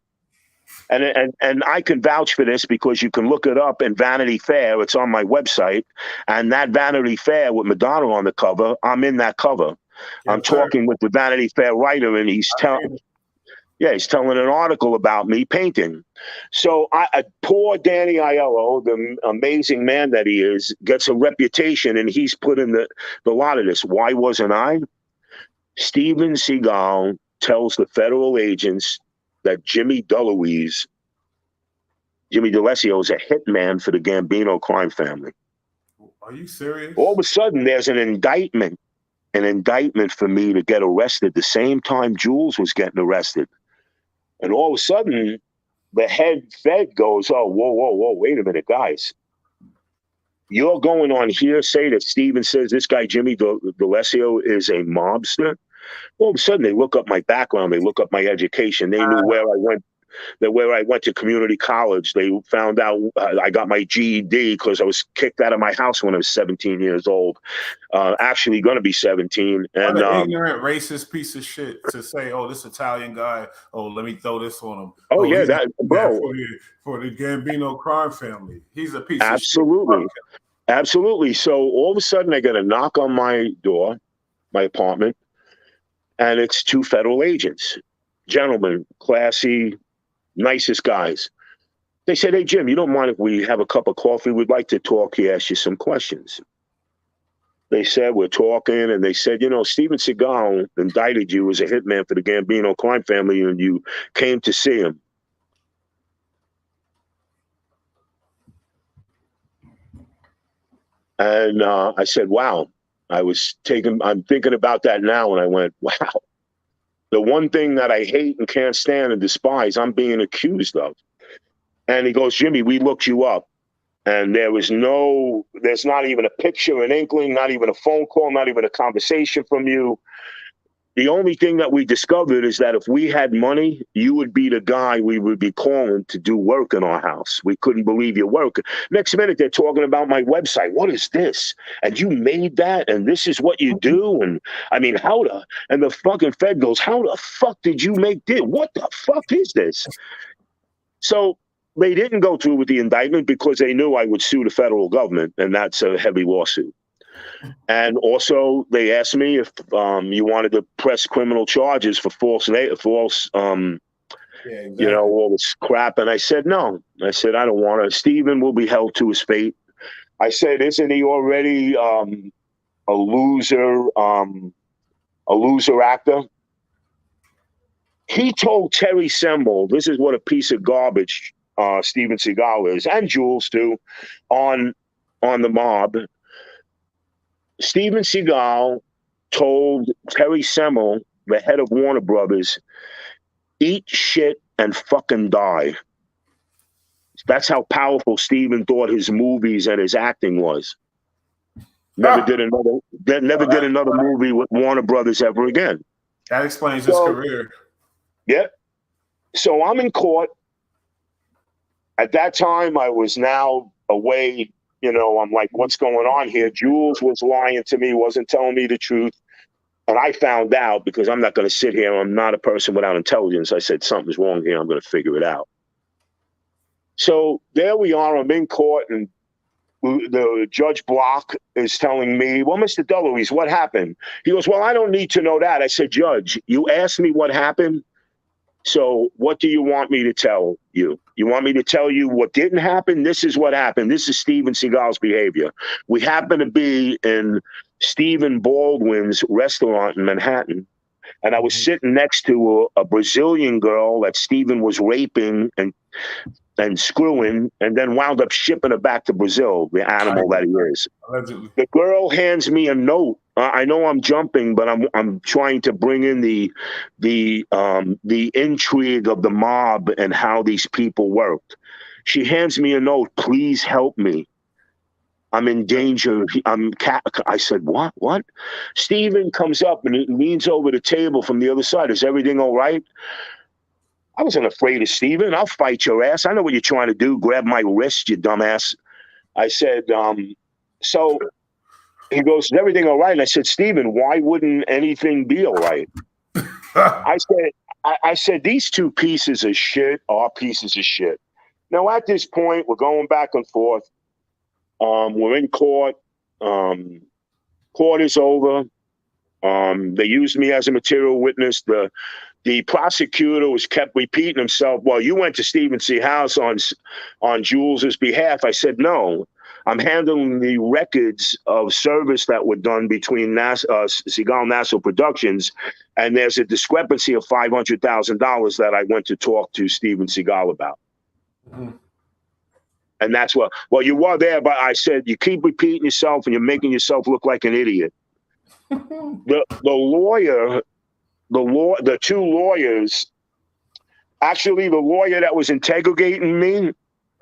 And I can vouch for this because you can look it up in Vanity Fair. It's on my website. And that Vanity Fair with Madonna on the cover, I'm in that cover. I'm talking with the Vanity Fair writer, and he's telling an article about me painting. So poor Danny Aiello, the amazing man that he is, gets a reputation, and he's put in the lot of this. Why wasn't I? Steven Seagal tells the federal agents that Jimmy DeLuisio is a hitman for the Gambino crime family. Are you serious? All of a sudden, there's an indictment for me to get arrested the same time Jules was getting arrested. And all of a sudden, the head Fed goes, oh, whoa, wait a minute, guys. You're going on hearsay that Steven says this guy, Jimmy DeLuisio, is a mobster? All of a sudden, they look up my background. They look up my education. They knew where I went. Where I went to community college. They found out I got my GED because I was kicked out of my house when I was 17 years old. Actually going to be 17. And what an ignorant, racist piece of shit to say, oh, this Italian guy, oh, let me throw this on him. Oh yeah, that bro. For the Gambino crime family. He's a piece of shit. Absolutely. So all of a sudden I get a knock on my door, my apartment, and it's two federal agents. Gentlemen, classy, nicest guys. They said, hey, Jim, you don't mind if we have a cup of coffee? We'd like to talk. He asked you some questions. They said, we're talking, and they said, Steven Seagal indicted you as a hitman for the Gambino crime family, and you came to see him. And I said, wow. I'm thinking about that now, and I went, wow. The one thing that I hate and can't stand and despise, I'm being accused of. And he goes, Jimmy, we looked you up. And there's not even a picture, an inkling, not even a phone call, not even a conversation from you. The only thing that we discovered is that if we had money, you would be the guy we would be calling to do work in our house. We couldn't believe your work. Next minute, they're talking about my website. What is this? And you made that, and this is what you do? And I mean, and the fucking Fed goes, how the fuck did you make this? What the fuck is this? So they didn't go through with the indictment because they knew I would sue the federal government, and that's a heavy lawsuit. And also, they asked me if you wanted to press criminal charges for false, Yeah, exactly. all this crap. And I said, no. I said, I don't want to. Stephen will be held to his fate. I said, isn't he already a loser actor? He told Terry Semel, this is what a piece of garbage Steven Seagal is, and Jules too, on the mob. Steven Seagal told Terry Semel, the head of Warner Brothers, eat shit and fucking die. That's how powerful Steven thought his movies and his acting was. Never did another movie with Warner Brothers ever again. That explains his career. Yep. So I'm in court. At that time, I was now away. I'm like, what's going on here? Jules was lying to me, wasn't telling me the truth. And I found out, because I'm not going to sit here. I'm not a person without intelligence. I said, something's wrong here. I'm going to figure it out. So there we are. I'm in court, and the Judge Block is telling me, well, Mr. DeLuise, what happened? He goes, well, I don't need to know that. I said, Judge, you asked me what happened. So what do you want me to tell you? You want me to tell you what didn't happen? This is what happened. This is Steven Seagal's behavior. We happen to be in Stephen Baldwin's restaurant in Manhattan, and I was sitting next to a Brazilian girl that Stephen was raping and screwing, and then wound up shipping her back to Brazil, the animal that he is. Allegedly. The girl hands me a note. I know I'm jumping, but I'm trying to bring in the intrigue of the mob and how these people worked. She hands me a note. Please help me. I'm in danger. I said, what? Steven comes up and he leans over the table from the other side. Is everything all right? I wasn't afraid of Steven. I'll fight your ass. I know what you're trying to do. Grab my wrist, you dumbass. I said, so he goes, is everything all right? And I said, Steven, why wouldn't anything be all right? I said, these two pieces of shit are pieces of shit. Now, at this point, we're going back and forth. We're in court. Court is over. They used me as a material witness. The prosecutor was kept repeating himself. Well, you went to Stephen C. House on Jules's behalf. I said, no, I'm handling the records of service that were done between Segal Nasso Productions, and there's a discrepancy of $500,000 that I went to talk to Steven Seagal about. Mm-hmm. And that's what, well, you were there, but I said, you keep repeating yourself and you're making yourself look like an idiot. The two lawyers, actually the lawyer that was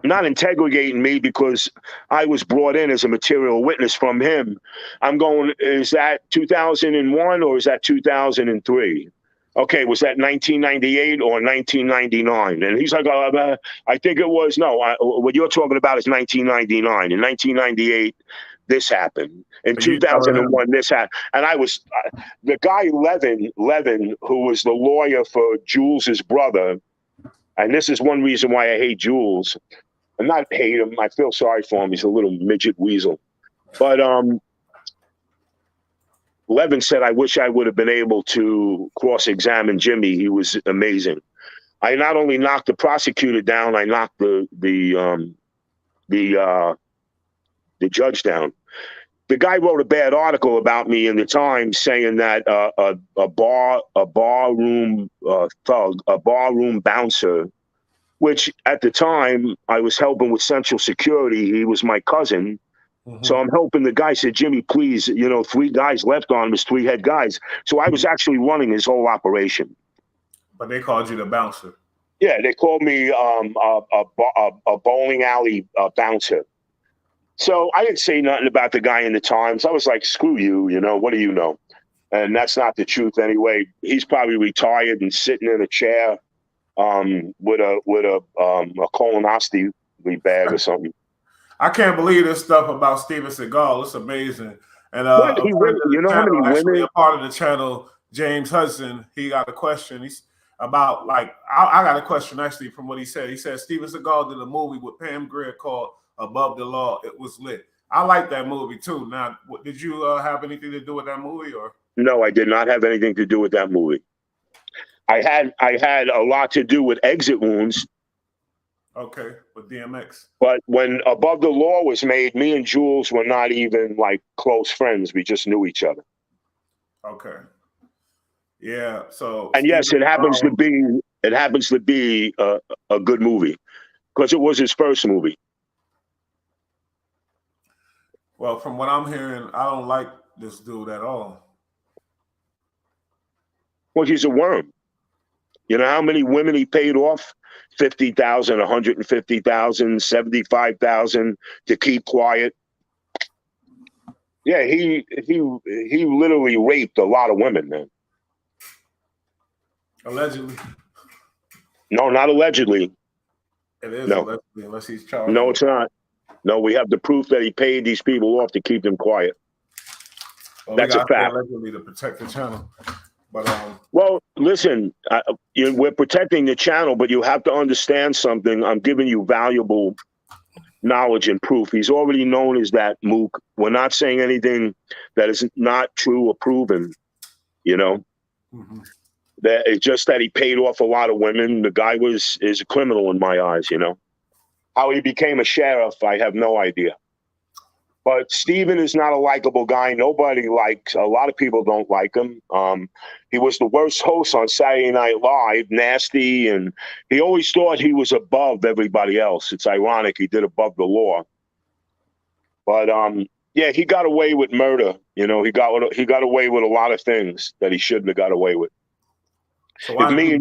not interrogating me because I was brought in as a material witness from him. I'm going, is that 2001 or is that 2003? Okay, was that 1998 or 1999? And he's like, I think it was, what you're talking about is 1999. In 1998, this happened. In 2001, this happened. And I was, the guy Levin, who was the lawyer for Jules's brother, and this is one reason why I hate Jules. I'm not hate him. I feel sorry for him. He's a little midget weasel. But Levin said, I wish I would have been able to cross-examine Jimmy. He was amazing. I not only knocked the prosecutor down, I knocked the judge down. The guy wrote a bad article about me in the Times saying that a barroom thug, a barroom bouncer, which at the time I was helping with Central Security. He was my cousin. Mm-hmm. So I'm helping the guy. Said, Jimmy, please, 3 guys left on him as 3 head guys. So I was actually running his whole operation. But they called you the bouncer. Yeah, they called me a bowling alley bouncer. So I didn't say nothing about the guy in the Times. I was like, screw you, what do you know? And that's not the truth anyway. He's probably retired and sitting in a chair with a colonoscopy bag or something. I can't believe this stuff about Steven Seagal. It's amazing. And how many women? A part of the channel, James Hudson, he got a question. He's about I got a question actually from what he said. He said Steven Seagal did a movie with Pam Grier called Above the Law. It was lit. I like that movie too. Now, did you have anything to do with that movie, or? No, I did not have anything to do with that movie. I had a lot to do with Exit Wounds. Okay, with DMX. But when Above the Law was made, me and Jules were not even like close friends. We just knew each other. Okay. Yeah. So And yes, Steven, it happens to be a good movie because it was his first movie. well, from what I'm hearing, I don't like this dude at all. Well, he's a worm. You know how many women he paid off? 50,000, 150,000, 75,000 to keep quiet. Yeah, he literally raped a lot of women, man. Allegedly. No, not allegedly. It is No. allegedly, unless he's charged. No, it's not. No, we have the proof that he paid these people off to keep them quiet. Well, that's a fact. Allegedly to protect the channel. But well, listen, we're protecting the channel, but you have to understand something. I'm giving you valuable knowledge and proof. He's already known as that, Mook. We're not saying anything that is not true or proven, you know. Mm-hmm. That it's just that he paid off a lot of women. The guy is a criminal in my eyes, you know. How he became a sheriff, I have no idea. But Steven is not a likable guy. Nobody likes, a lot of people don't like him. He was the worst host on Saturday Night Live, nasty, and he always thought he was above everybody else. It's ironic, he did Above the Law. But yeah, he got away with murder. You know, he got away with a lot of things that he shouldn't have got away with. So if me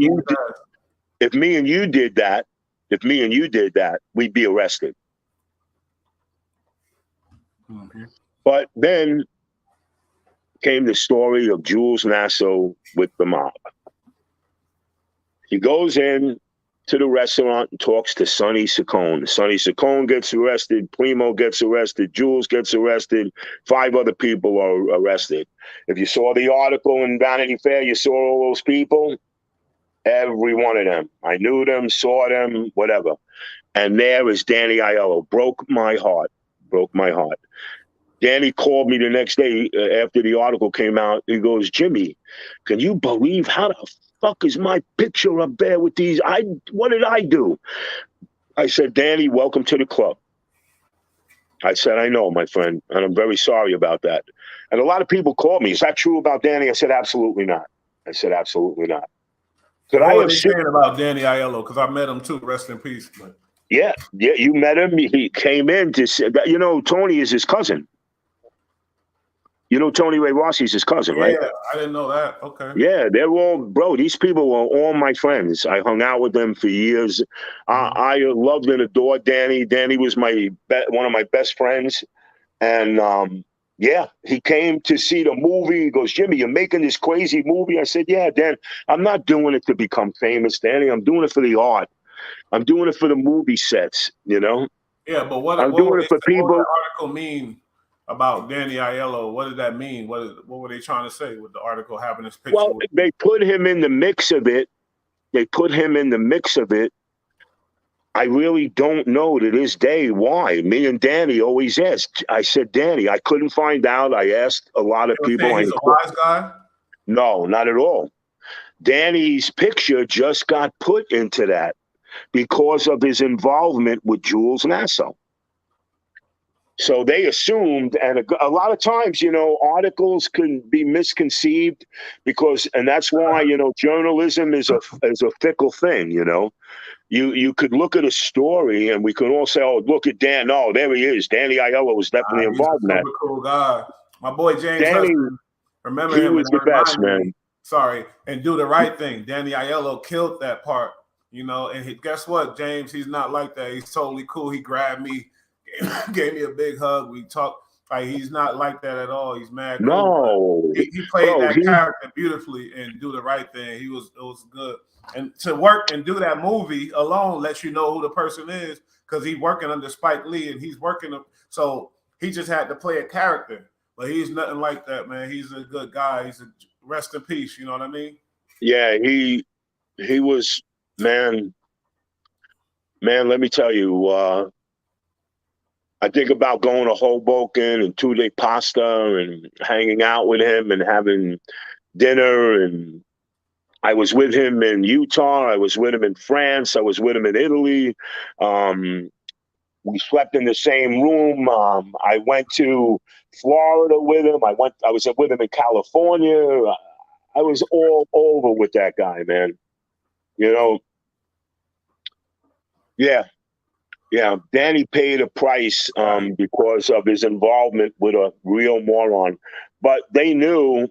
and you did that, we'd be arrested. Mm-hmm. But then came the story of Jules Nasso with the mob. He goes in to the restaurant and talks to Sonny Saccone. Sonny Saccone gets arrested, Primo gets arrested, Jules gets arrested, 5 other people are arrested. If you saw the article in Vanity Fair, you saw all those people, every one of them. I knew them, saw them, whatever. And there is Danny Aiello. Broke my heart. Danny called me the next day after the article came out. He goes, Jimmy, can you believe how the fuck is my picture up there with these? What did I do? I said, Danny, welcome to the club. I said, I know, my friend, and I'm very sorry about that. And a lot of people called me. Is that true about Danny? I said, absolutely not. What are they saying about Danny Aiello? Because I met him too. Rest in peace. But. Yeah, you met him. He came in to say that, you know, Tony is his cousin. You know, Tony Ray Rossi's his cousin, right? Yeah, I didn't know that. Okay. Yeah, they're all, bro, these people were all my friends. I hung out with them for years. I loved and adored Danny. Danny was one of my best friends. And yeah, he came to see the movie. He goes, Jimmy, you're making this crazy movie? I said, yeah, Dan, I'm not doing it to become famous, Danny. I'm doing it for the art. I'm doing it for the movie sets, you know? Yeah, but what did the article mean about Danny Aiello? What did that mean? What were they trying to say with the article having this picture? Well, they put him in the mix of it. I really don't know to this day why. Me and Danny always asked. I said, Danny, I couldn't find out. I asked a lot of people. He's a wise guy? No, not at all. Danny's picture just got put into that because of his involvement with Jules Nasso. So they assumed, and a lot of times, you know, articles can be misconceived and that's why, you know, journalism is a fickle thing, you know. You could look at a story and we could all say, oh, look at Dan. Oh, there he is. Danny Aiello was definitely involved in that. He's a super cool guy. My boy James Hudson, remember him? He was the best, man. Sorry, and Do the Right Thing. Danny Aiello killed that part, you know, and guess what, James? He's not like that. He's totally cool. He grabbed me, gave me a big hug. We talked. Like, he's not like that at all. He's mad cool. No. He played that character beautifully and Do the Right Thing. It was good. And to work and do that movie alone lets you know who the person is, because he's working under Spike Lee and he's working. So he just had to play a character, but he's nothing like that, man. He's a good guy. He's a rest in peace. You know what I mean? Yeah, he was, man, let me tell you, I think about going to Hoboken and two-day pasta and hanging out with him and having dinner. And I was with him in Utah. I was with him in France. I was with him in Italy. We slept in the same room. I went to Florida with him. I was with him in California. I was all over with that guy, man. You know, yeah, yeah. Danny paid a price because of his involvement with a real moron. But they knew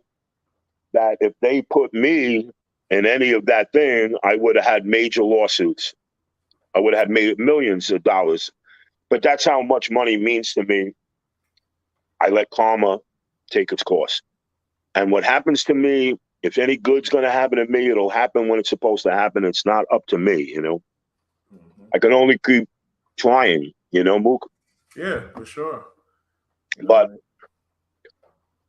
that if they put me in any of that thing, I would have had major lawsuits. I would have had made millions of dollars. But that's how much money means to me. I let karma take its course. And what happens to me, if any good's going to happen to me, it'll happen when it's supposed to happen. It's not up to me, you know. Mm-hmm. I can only keep trying, you know, Mook? Yeah, for sure. But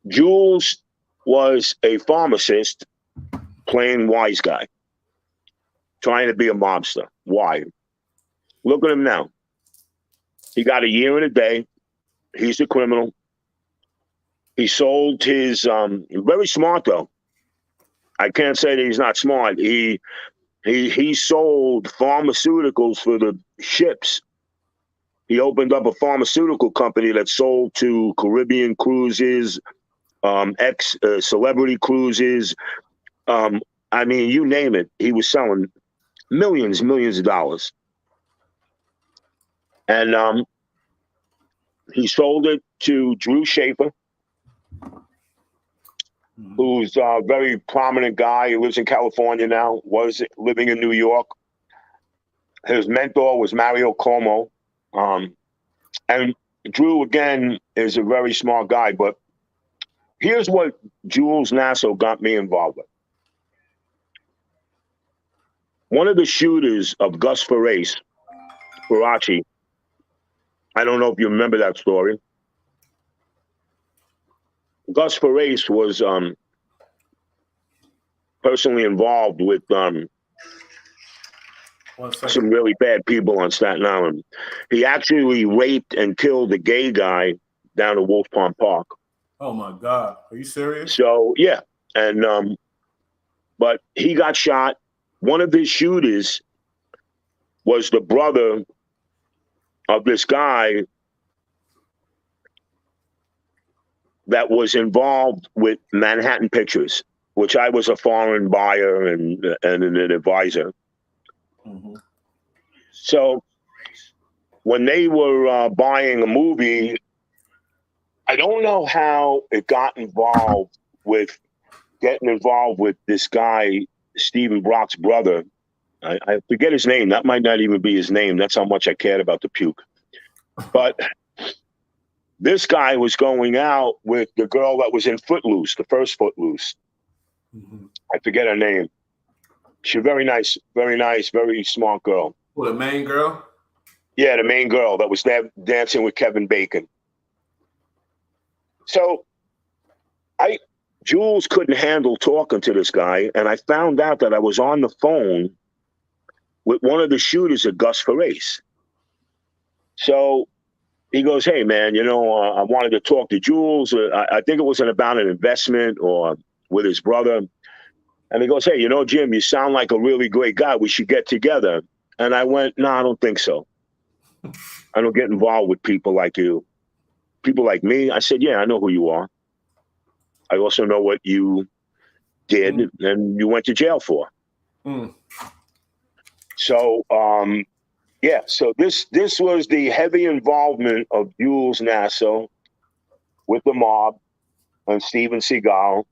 Jules was a pharmacist, plain wise guy, trying to be a mobster. Why? Look at him now. He got a year and a day. He's a criminal. He sold his, very smart though. I can't say that he's not smart. He sold pharmaceuticals for the ships. He opened up a pharmaceutical company that sold to Caribbean cruises, celebrity cruises. I mean, you name it. He was selling millions of dollars. And he sold it to Drew Schaefer, who's a very prominent guy. He lives in California now, was living in New York. His mentor was Mario Cuomo. And Drew, again, is a very smart guy. But here's what Jules Nasso got me involved with. One of the shooters of Gus Faraci, I don't know if you remember that story. Gus Faraci was personally involved with some really bad people on Staten Island. He actually raped and killed a gay guy down at Wolf Pond Park. Oh my God. Are you serious? So, yeah. And, but he got shot. One of his shooters was the brother of this guy that was involved with Manhattan Pictures, which I was a foreign buyer and an advisor. Mm-hmm. So when they were buying a movie, I don't know how it got getting involved with this guy, Stephen Brock's brother. I forget his name. That might not even be his name. That's how much I cared about the puke. But this guy was going out with the girl that was in Footloose, the first Footloose. Mm-hmm. I forget her name. She's very nice, very smart girl. Well, the main girl? Yeah, the main girl that was there dancing with Kevin Bacon. So Jules couldn't handle talking to this guy, and I found out that I was on the phone with one of the shooters at Gus Faraci. So he goes, hey, man, you know, I wanted to talk to Jules. I think it was about an investment or with his brother. And he goes, hey, you know, Jim, you sound like a really great guy. We should get together. And I went, no, I don't think so. I don't get involved with people like you. People like me. I said, yeah, I know who you are. I also know what you did and you went to jail for. Mm. So, yeah, so this was the heavy involvement of Jules Nasso with the mob and Steven Seagal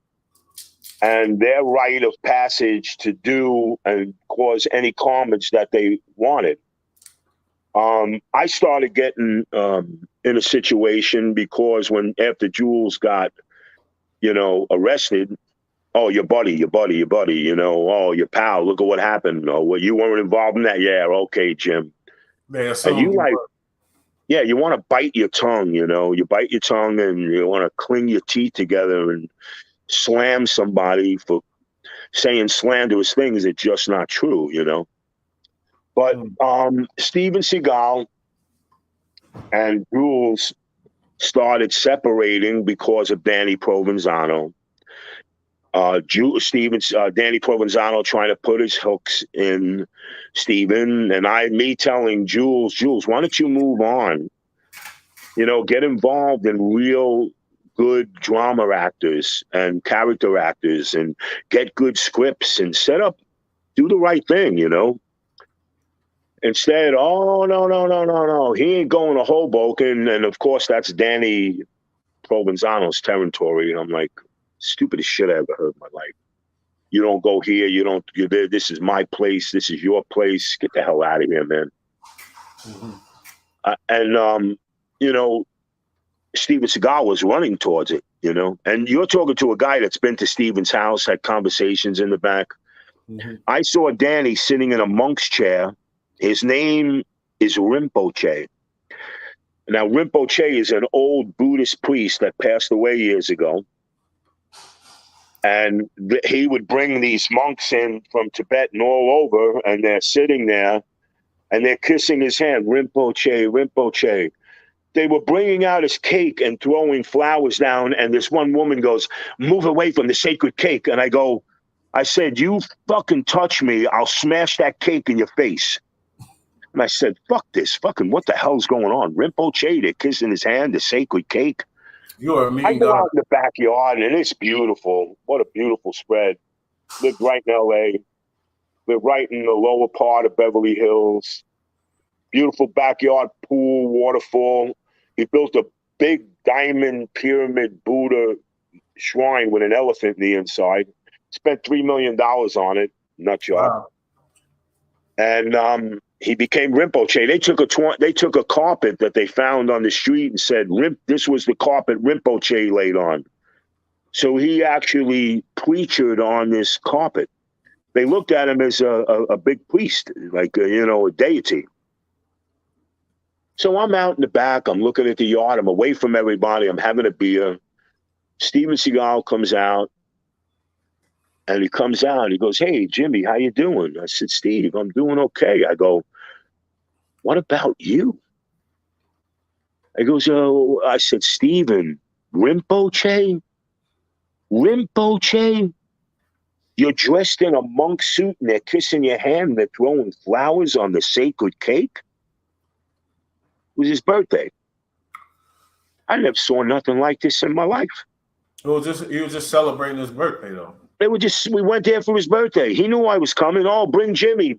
and their rite of passage to do and cause any carnage that they wanted. I started getting in a situation because after Jules got, you know, arrested, oh, your buddy, you know, oh, your pal, look at what happened. Oh, well, you weren't involved in that. Yeah, okay, Jim. Man, and you like, yeah, you want to bite your tongue, you know, you bite your tongue and you want to cling your teeth together and slam somebody for saying slanderous things that just not true, you know. But Steven Seagal and Jules started separating because of Danny Provenzano. Danny Provenzano trying to put his hooks in Steven, and me telling Jules, why don't you move on? You know, get involved in real good drama actors and character actors and get good scripts and do the right thing, you know? Instead, oh, no. He ain't going to Hoboken. And of course, that's Danny Provenzano's territory. And I'm like, stupidest shit I ever heard in my life. You don't go here. You're there. This is my place. This is your place. Get the hell out of here, man. Mm-hmm. You know, Steven Seagal was running towards it, you know, and you're talking to a guy that's been to Steven's house, had conversations in the back. Mm-hmm. I saw Danny sitting in a monk's chair. His name is Rinpoche. Now, Rinpoche is an old Buddhist priest that passed away years ago. And he would bring these monks in from Tibet and all over, and they're sitting there, and they're kissing his hand, Rinpoche. They were bringing out his cake and throwing flowers down, and this one woman goes, move away from the sacred cake. And I said, you fucking touch me, I'll smash that cake in your face. And I said, fuck this, fucking what the hell's going on? Rinpoche, they're kissing his hand, the sacred cake. You're a mean I go out in the backyard, and it's beautiful. What a beautiful spread. Lived right in L.A., lived right in the lower part of Beverly Hills. Beautiful backyard pool, waterfall. He built a big diamond pyramid Buddha shrine with an elephant in the inside. Spent $3 million on it. Nut job. Wow. And he became Rinpoche. They took a carpet that they found on the street and said, this was the carpet Rinpoche laid on. So he actually preached on this carpet. They looked at him as a big priest, like, a deity. So I'm out in the back. I'm looking at the yard. I'm away from everybody. I'm having a beer. Steven Seagal comes out. And he comes out. He goes, hey, Jimmy, how you doing? I said, Steve, I'm doing okay. I go, what about you? He goes, oh, I said, Steven, Rinpoche? Rinpoche? You're dressed in a monk suit and they're kissing your hand and they're throwing flowers on the sacred cake? It was his birthday. I never saw nothing like this in my life. He was just celebrating his birthday, though. We went there for his birthday. He knew I was coming. Oh, bring Jimmy.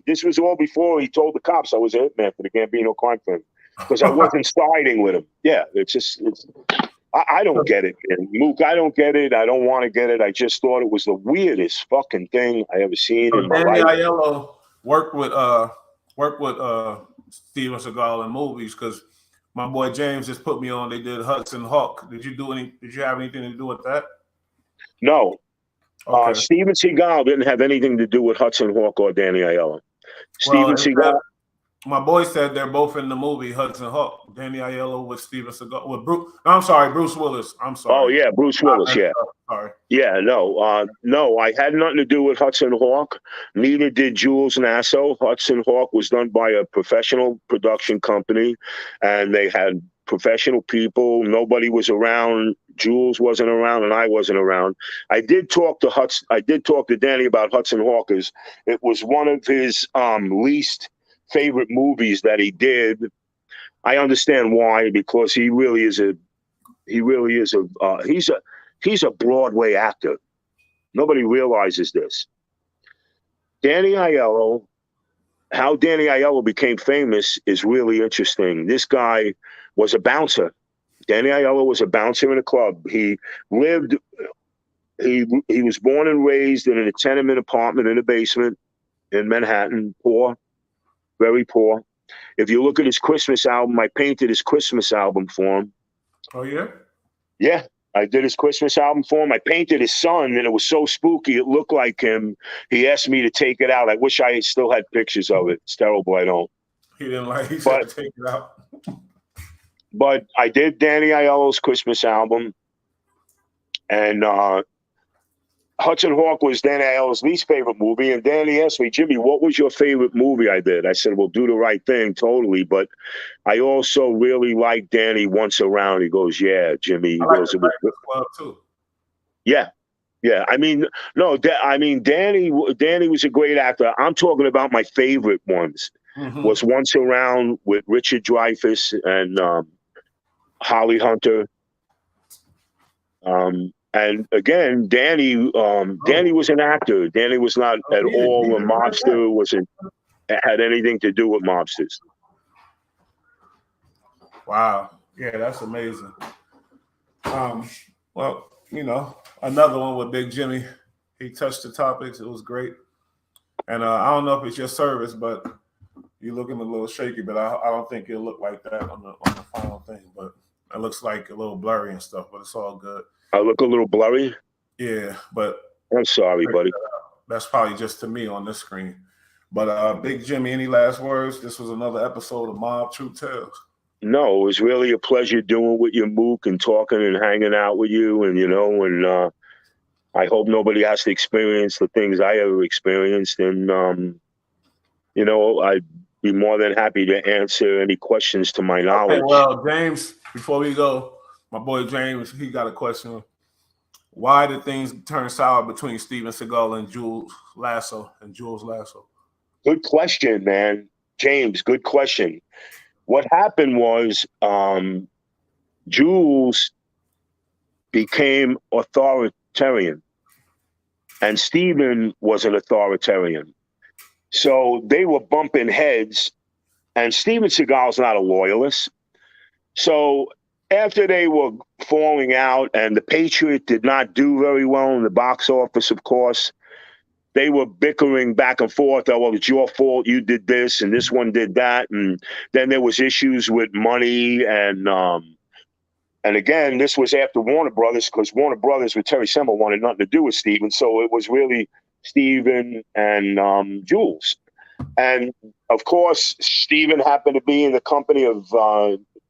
This was all before he told the cops I was a hitman for the Gambino crime film because I wasn't siding with him. Yeah, I don't get it, man. Mook, I don't get it. I don't want to get it. I just thought it was the weirdest fucking thing I ever seen in my life. Danny Aiello worked with Steven Seagal in movies because my boy James just put me on. They did Hudson Hawk. Did you have anything to do with that? No. Okay. Steven Seagal didn't have anything to do with Hudson Hawk or Danny Aiello. Steven Seagal. My boy said they're both in the movie Hudson Hawk. Danny Aiello with Steven Seagal with Bruce Willis. I'm sorry. Oh yeah, Bruce Willis. Yeah. Sorry. Yeah. No. I had nothing to do with Hudson Hawk. Neither did Jules Nasso. Hudson Hawk was done by a professional production company, and they had professional people. Nobody was around. Jules wasn't around, and I wasn't around. I did talk to Danny about Hudson Hawk. It was one of his least favorite movies that he did. I understand why, because he's a Broadway actor. Nobody realizes this. Danny Aiello, how Danny Aiello became famous is really interesting. This guy was a bouncer. Danny Aiello was a bouncer in a club. He was born and raised in a tenement apartment in a basement in Manhattan, poor, very poor. If you look at his Christmas album, I painted his Christmas album for him. Oh, yeah? Yeah, I did his Christmas album for him. I painted his son, and it was so spooky. It looked like him. He asked me to take it out. I wish I still had pictures of it. It's terrible. I don't. He didn't like he said to take it out. But I did Danny Aiello's Christmas album, and Hudson Hawk was Dan Aiello's least favorite movie, and Danny asked me, Jimmy, what was your favorite movie I did? I said, well, Do the Right Thing, totally, but I also really like Danny Once Around. He goes, yeah, Jimmy. He I like goes, the it was, Breakfast Club too. yeah, yeah. I mean, no, I mean, Danny was a great actor. I'm talking about my favorite ones. Mm-hmm. Was Once Around with Richard Dreyfuss and Holly Hunter. And again, Danny was an actor. Danny was not at all a mobster. Wasn't had anything to do with mobsters. Wow. Yeah, that's amazing. Well, you know, another one with Big Jimmy. He touched the topics. It was great. And I don't know if it's your service, but you're looking a little shaky. But I don't think it'll look like that on the final thing. But it looks like a little blurry and stuff. But it's all good. I look a little blurry. Yeah, but I'm sorry, buddy. That's probably just to me on this screen. But Big Jimmy, any last words? This was another episode of Mob Truth Tales. No, it was really a pleasure doing with you, Mook, and talking and hanging out with you. And I hope nobody has to experience the things I ever experienced. And I'd be more than happy to answer any questions to my knowledge. Okay, well, James, before we go, my boy James, he got a question. Why did things turn sour between Steven Seagal and Jules Lasso? Good question, man. James, good question. What happened was Jules became authoritarian, and Steven was an authoritarian. So they were bumping heads, and Steven Seagal's not a loyalist. So after they were falling out, and The Patriot did not do very well in the box office, of course, they were bickering back and forth. Oh, well, it's your fault. You did this, and this one did that. And then there was issues with money. And again, this was after Warner Brothers, because Warner Brothers with Terry Semel wanted nothing to do with Steven. So it was really Steven and Jules. And, of course, Steven happened to be in the company of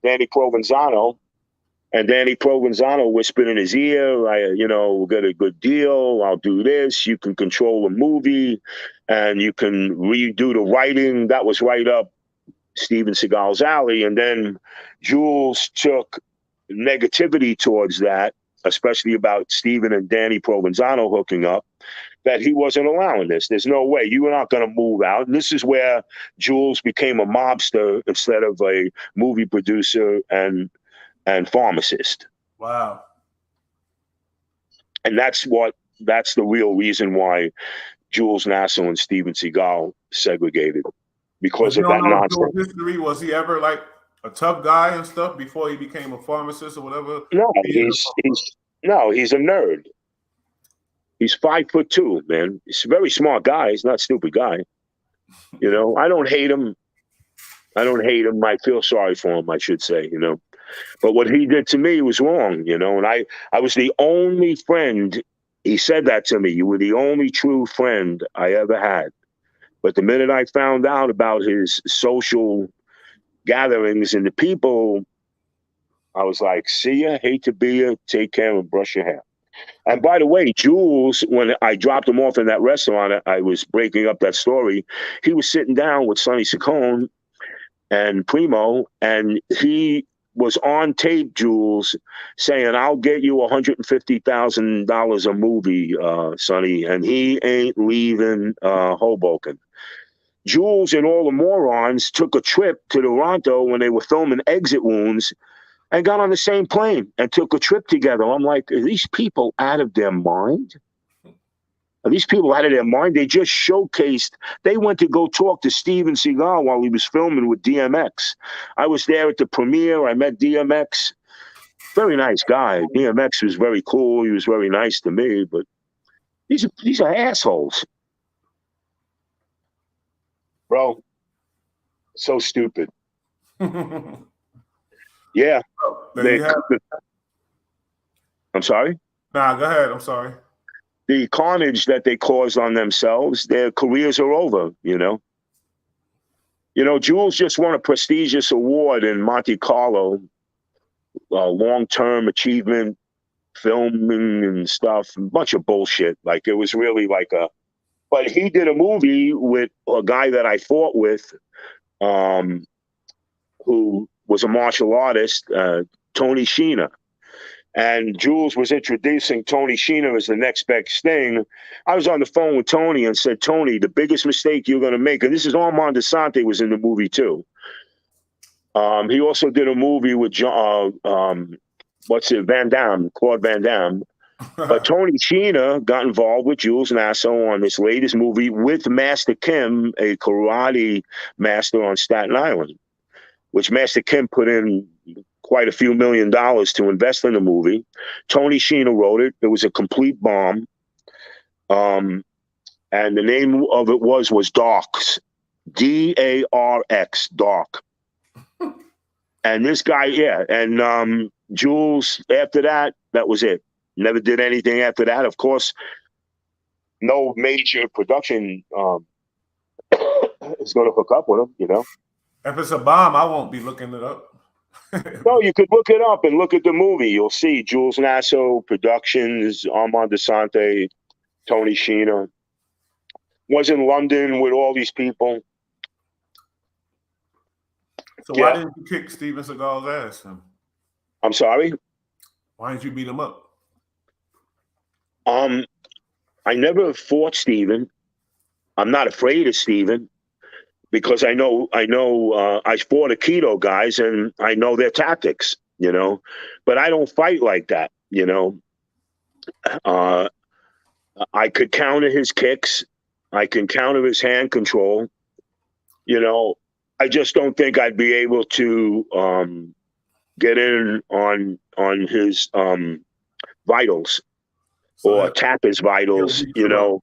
Danny Provenzano. And Danny Provenzano whispered in his ear, we'll get a good deal. I'll do this. You can control the movie and you can redo the writing. That was right up Steven Seagal's alley. And then Jules took negativity towards that, especially about Steven and Danny Provenzano hooking up, that he wasn't allowing this. There's no way. You are not going to move out. And this is where Jules became a mobster instead of a movie producer and pharmacist. Wow. And that's the real reason why Jules Nasso and Steven Seagal segregated, because of that nonsense. History, was he ever like a tough guy and stuff before he became a pharmacist or whatever? No, he's a nerd. He's 5'2", man. He's a very smart guy. He's not a stupid guy. I don't hate him. I feel sorry for him, I should say, But what he did to me was wrong, and I was the only friend. He said that to me. You were the only true friend I ever had. But the minute I found out about his social gatherings and the people, I was like, see ya, hate to be ya, take care and brush your hair. And by the way, Jules, when I dropped him off in that restaurant, I was breaking up that story. He was sitting down with Sonny Saccone and Primo, and he was on tape, Jules, saying, I'll get you $150,000 a movie, Sonny, and he ain't leaving Hoboken. Jules and all the morons took a trip to Toronto when they were filming Exit Wounds and got on the same plane and took a trip together. I'm like, are these people out of their mind? Are these people out of their mind? They just showcased. They went to go talk to Steven Seagal while he was filming with DMX. I was there at the premiere. I met DMX. Very nice guy. DMX was very cool. He was very nice to me. But these are assholes. Bro, so stupid. Yeah. I'm sorry? Nah, go ahead. I'm sorry. The carnage that they caused on themselves, their careers are over, Jules just won a prestigious award in Monte Carlo, long-term achievement filming and stuff, a bunch of bullshit. Like it was really like a. But he did a movie with a guy that I fought with, who was a martial artist, Tony Sheena. And Jules was introducing Tony Sheena as the next best thing. I was on the phone with Tony and said, Tony, the biggest mistake you're going to make, and this is Armand Desante was in the movie too. He also did a movie with Claude Van Damme. But Tony Sheena got involved with Jules Nasso on this latest movie with Master Kim, a karate master on Staten Island, which Master Kim put in quite a few $1 million to invest in the movie. Tony Sheena wrote it. It was a complete bomb. And the name of it was Darks. D-A-R-X, Dark. And this guy, and Jules, after that, that was it. Never did anything after that. Of course, no major production is going to hook up with him, you know. If it's a bomb, I won't be looking it up. No, you could look it up and look at the movie. You'll see Jules Nasso Productions, Armand Desante, Tony Sheena. Was in London with all these people. So why didn't you kick Steven Seagal's ass? I'm sorry? Why didn't you beat him up? I never fought Steven. I'm not afraid of Steven because I know I fought Aikido guys and I know their tactics, you know, but I don't fight like that, you know. I could counter his kicks. I can counter his hand control. You know, I just don't think I'd be able to get in on his vitals. So or tap his vitals, you know.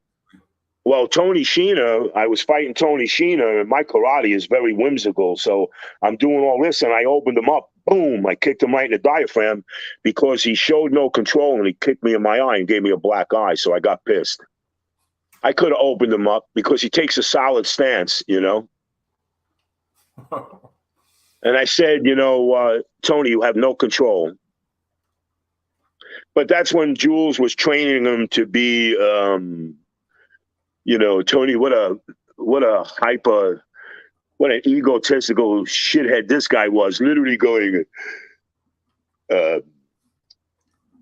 Well, Tony Sheena, I was fighting Tony Sheena, and my karate is very whimsical. So I'm doing all this, and I opened him up. Boom! I kicked him right in the diaphragm because he showed no control, and he kicked me in my eye and gave me a black eye. So I got pissed. I could have opened him up because he takes a solid stance, you know. And I said, you know, Tony, you have no control. But that's when Jules was training him to be, you know, Tony, what an egotistical shithead this guy was, literally going,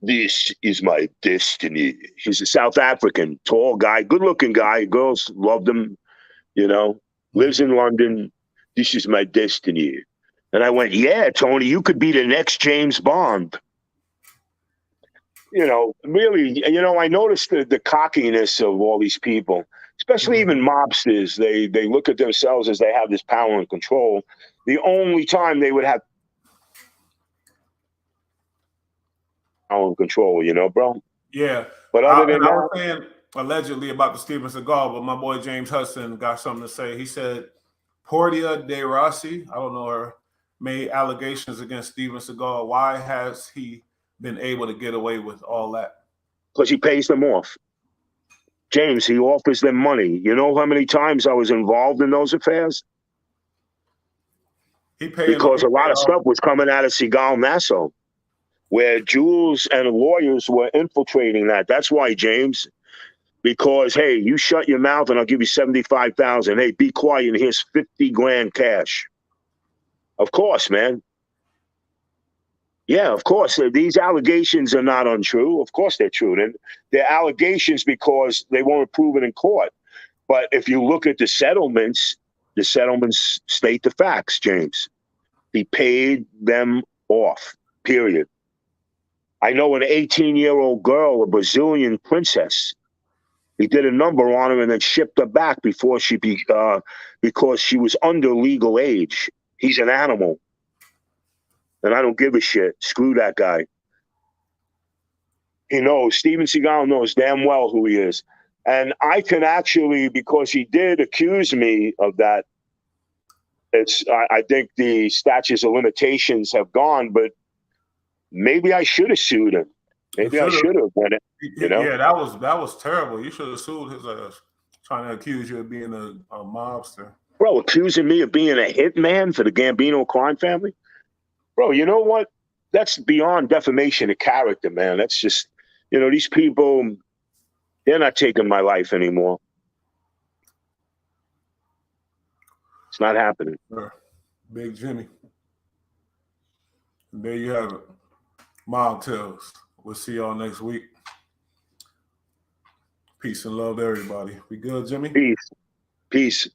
this is my destiny. He's a South African, tall guy, good-looking guy. Girls loved him, you know, lives in London. This is my destiny. And I went, yeah, Tony, you could be the next James Bond. You know, really, you know, I noticed the cockiness of all these people, especially even mobsters. They look at themselves as they have this power and control. The only time they would have power and control, you know, bro? Yeah. But other than that, I was saying allegedly about the Steven Seagal, but my boy James Hudson got something to say. He said Portia de Rossi, I don't know her, made allegations against Steven Seagal. Why has he been able to get away with all that? Because he pays them off. James, he offers them money. You know how many times I was involved in those affairs? Because a lot of stuff was coming out of Segal Nasso, where Jules and lawyers were infiltrating that. That's why, James, because, hey, you shut your mouth and I'll give you $75,000. Hey, be quiet and here's 50 grand cash. Of course, man. Yeah, of course. These allegations are not untrue. Of course they're true. And they're allegations because they weren't proven in court. But if you look at the settlements state the facts, James. He paid them off, period. I know an 18-year-old girl, a Brazilian princess, he did a number on her and then shipped her back because she was under legal age. He's an animal. And I don't give a shit. Screw that guy. He knows. Steven Seagal knows damn well who he is. And I can actually, because he did accuse me of that, I think the statutes of limitations have gone, but maybe I should have sued him. Maybe I should have done it. You know? Yeah, that was terrible. You should have sued his ass, trying to accuse you of being a mobster. Bro, accusing me of being a hitman for the Gambino crime family? Bro, you know what? that's beyond defamation of character, man. That's just, these people, they're not taking my life anymore. It's not happening. Sure. Big Jimmy. And there you have it. Mild Tales. We'll see y'all next week. Peace and love to everybody. We good, Jimmy? Peace. Peace.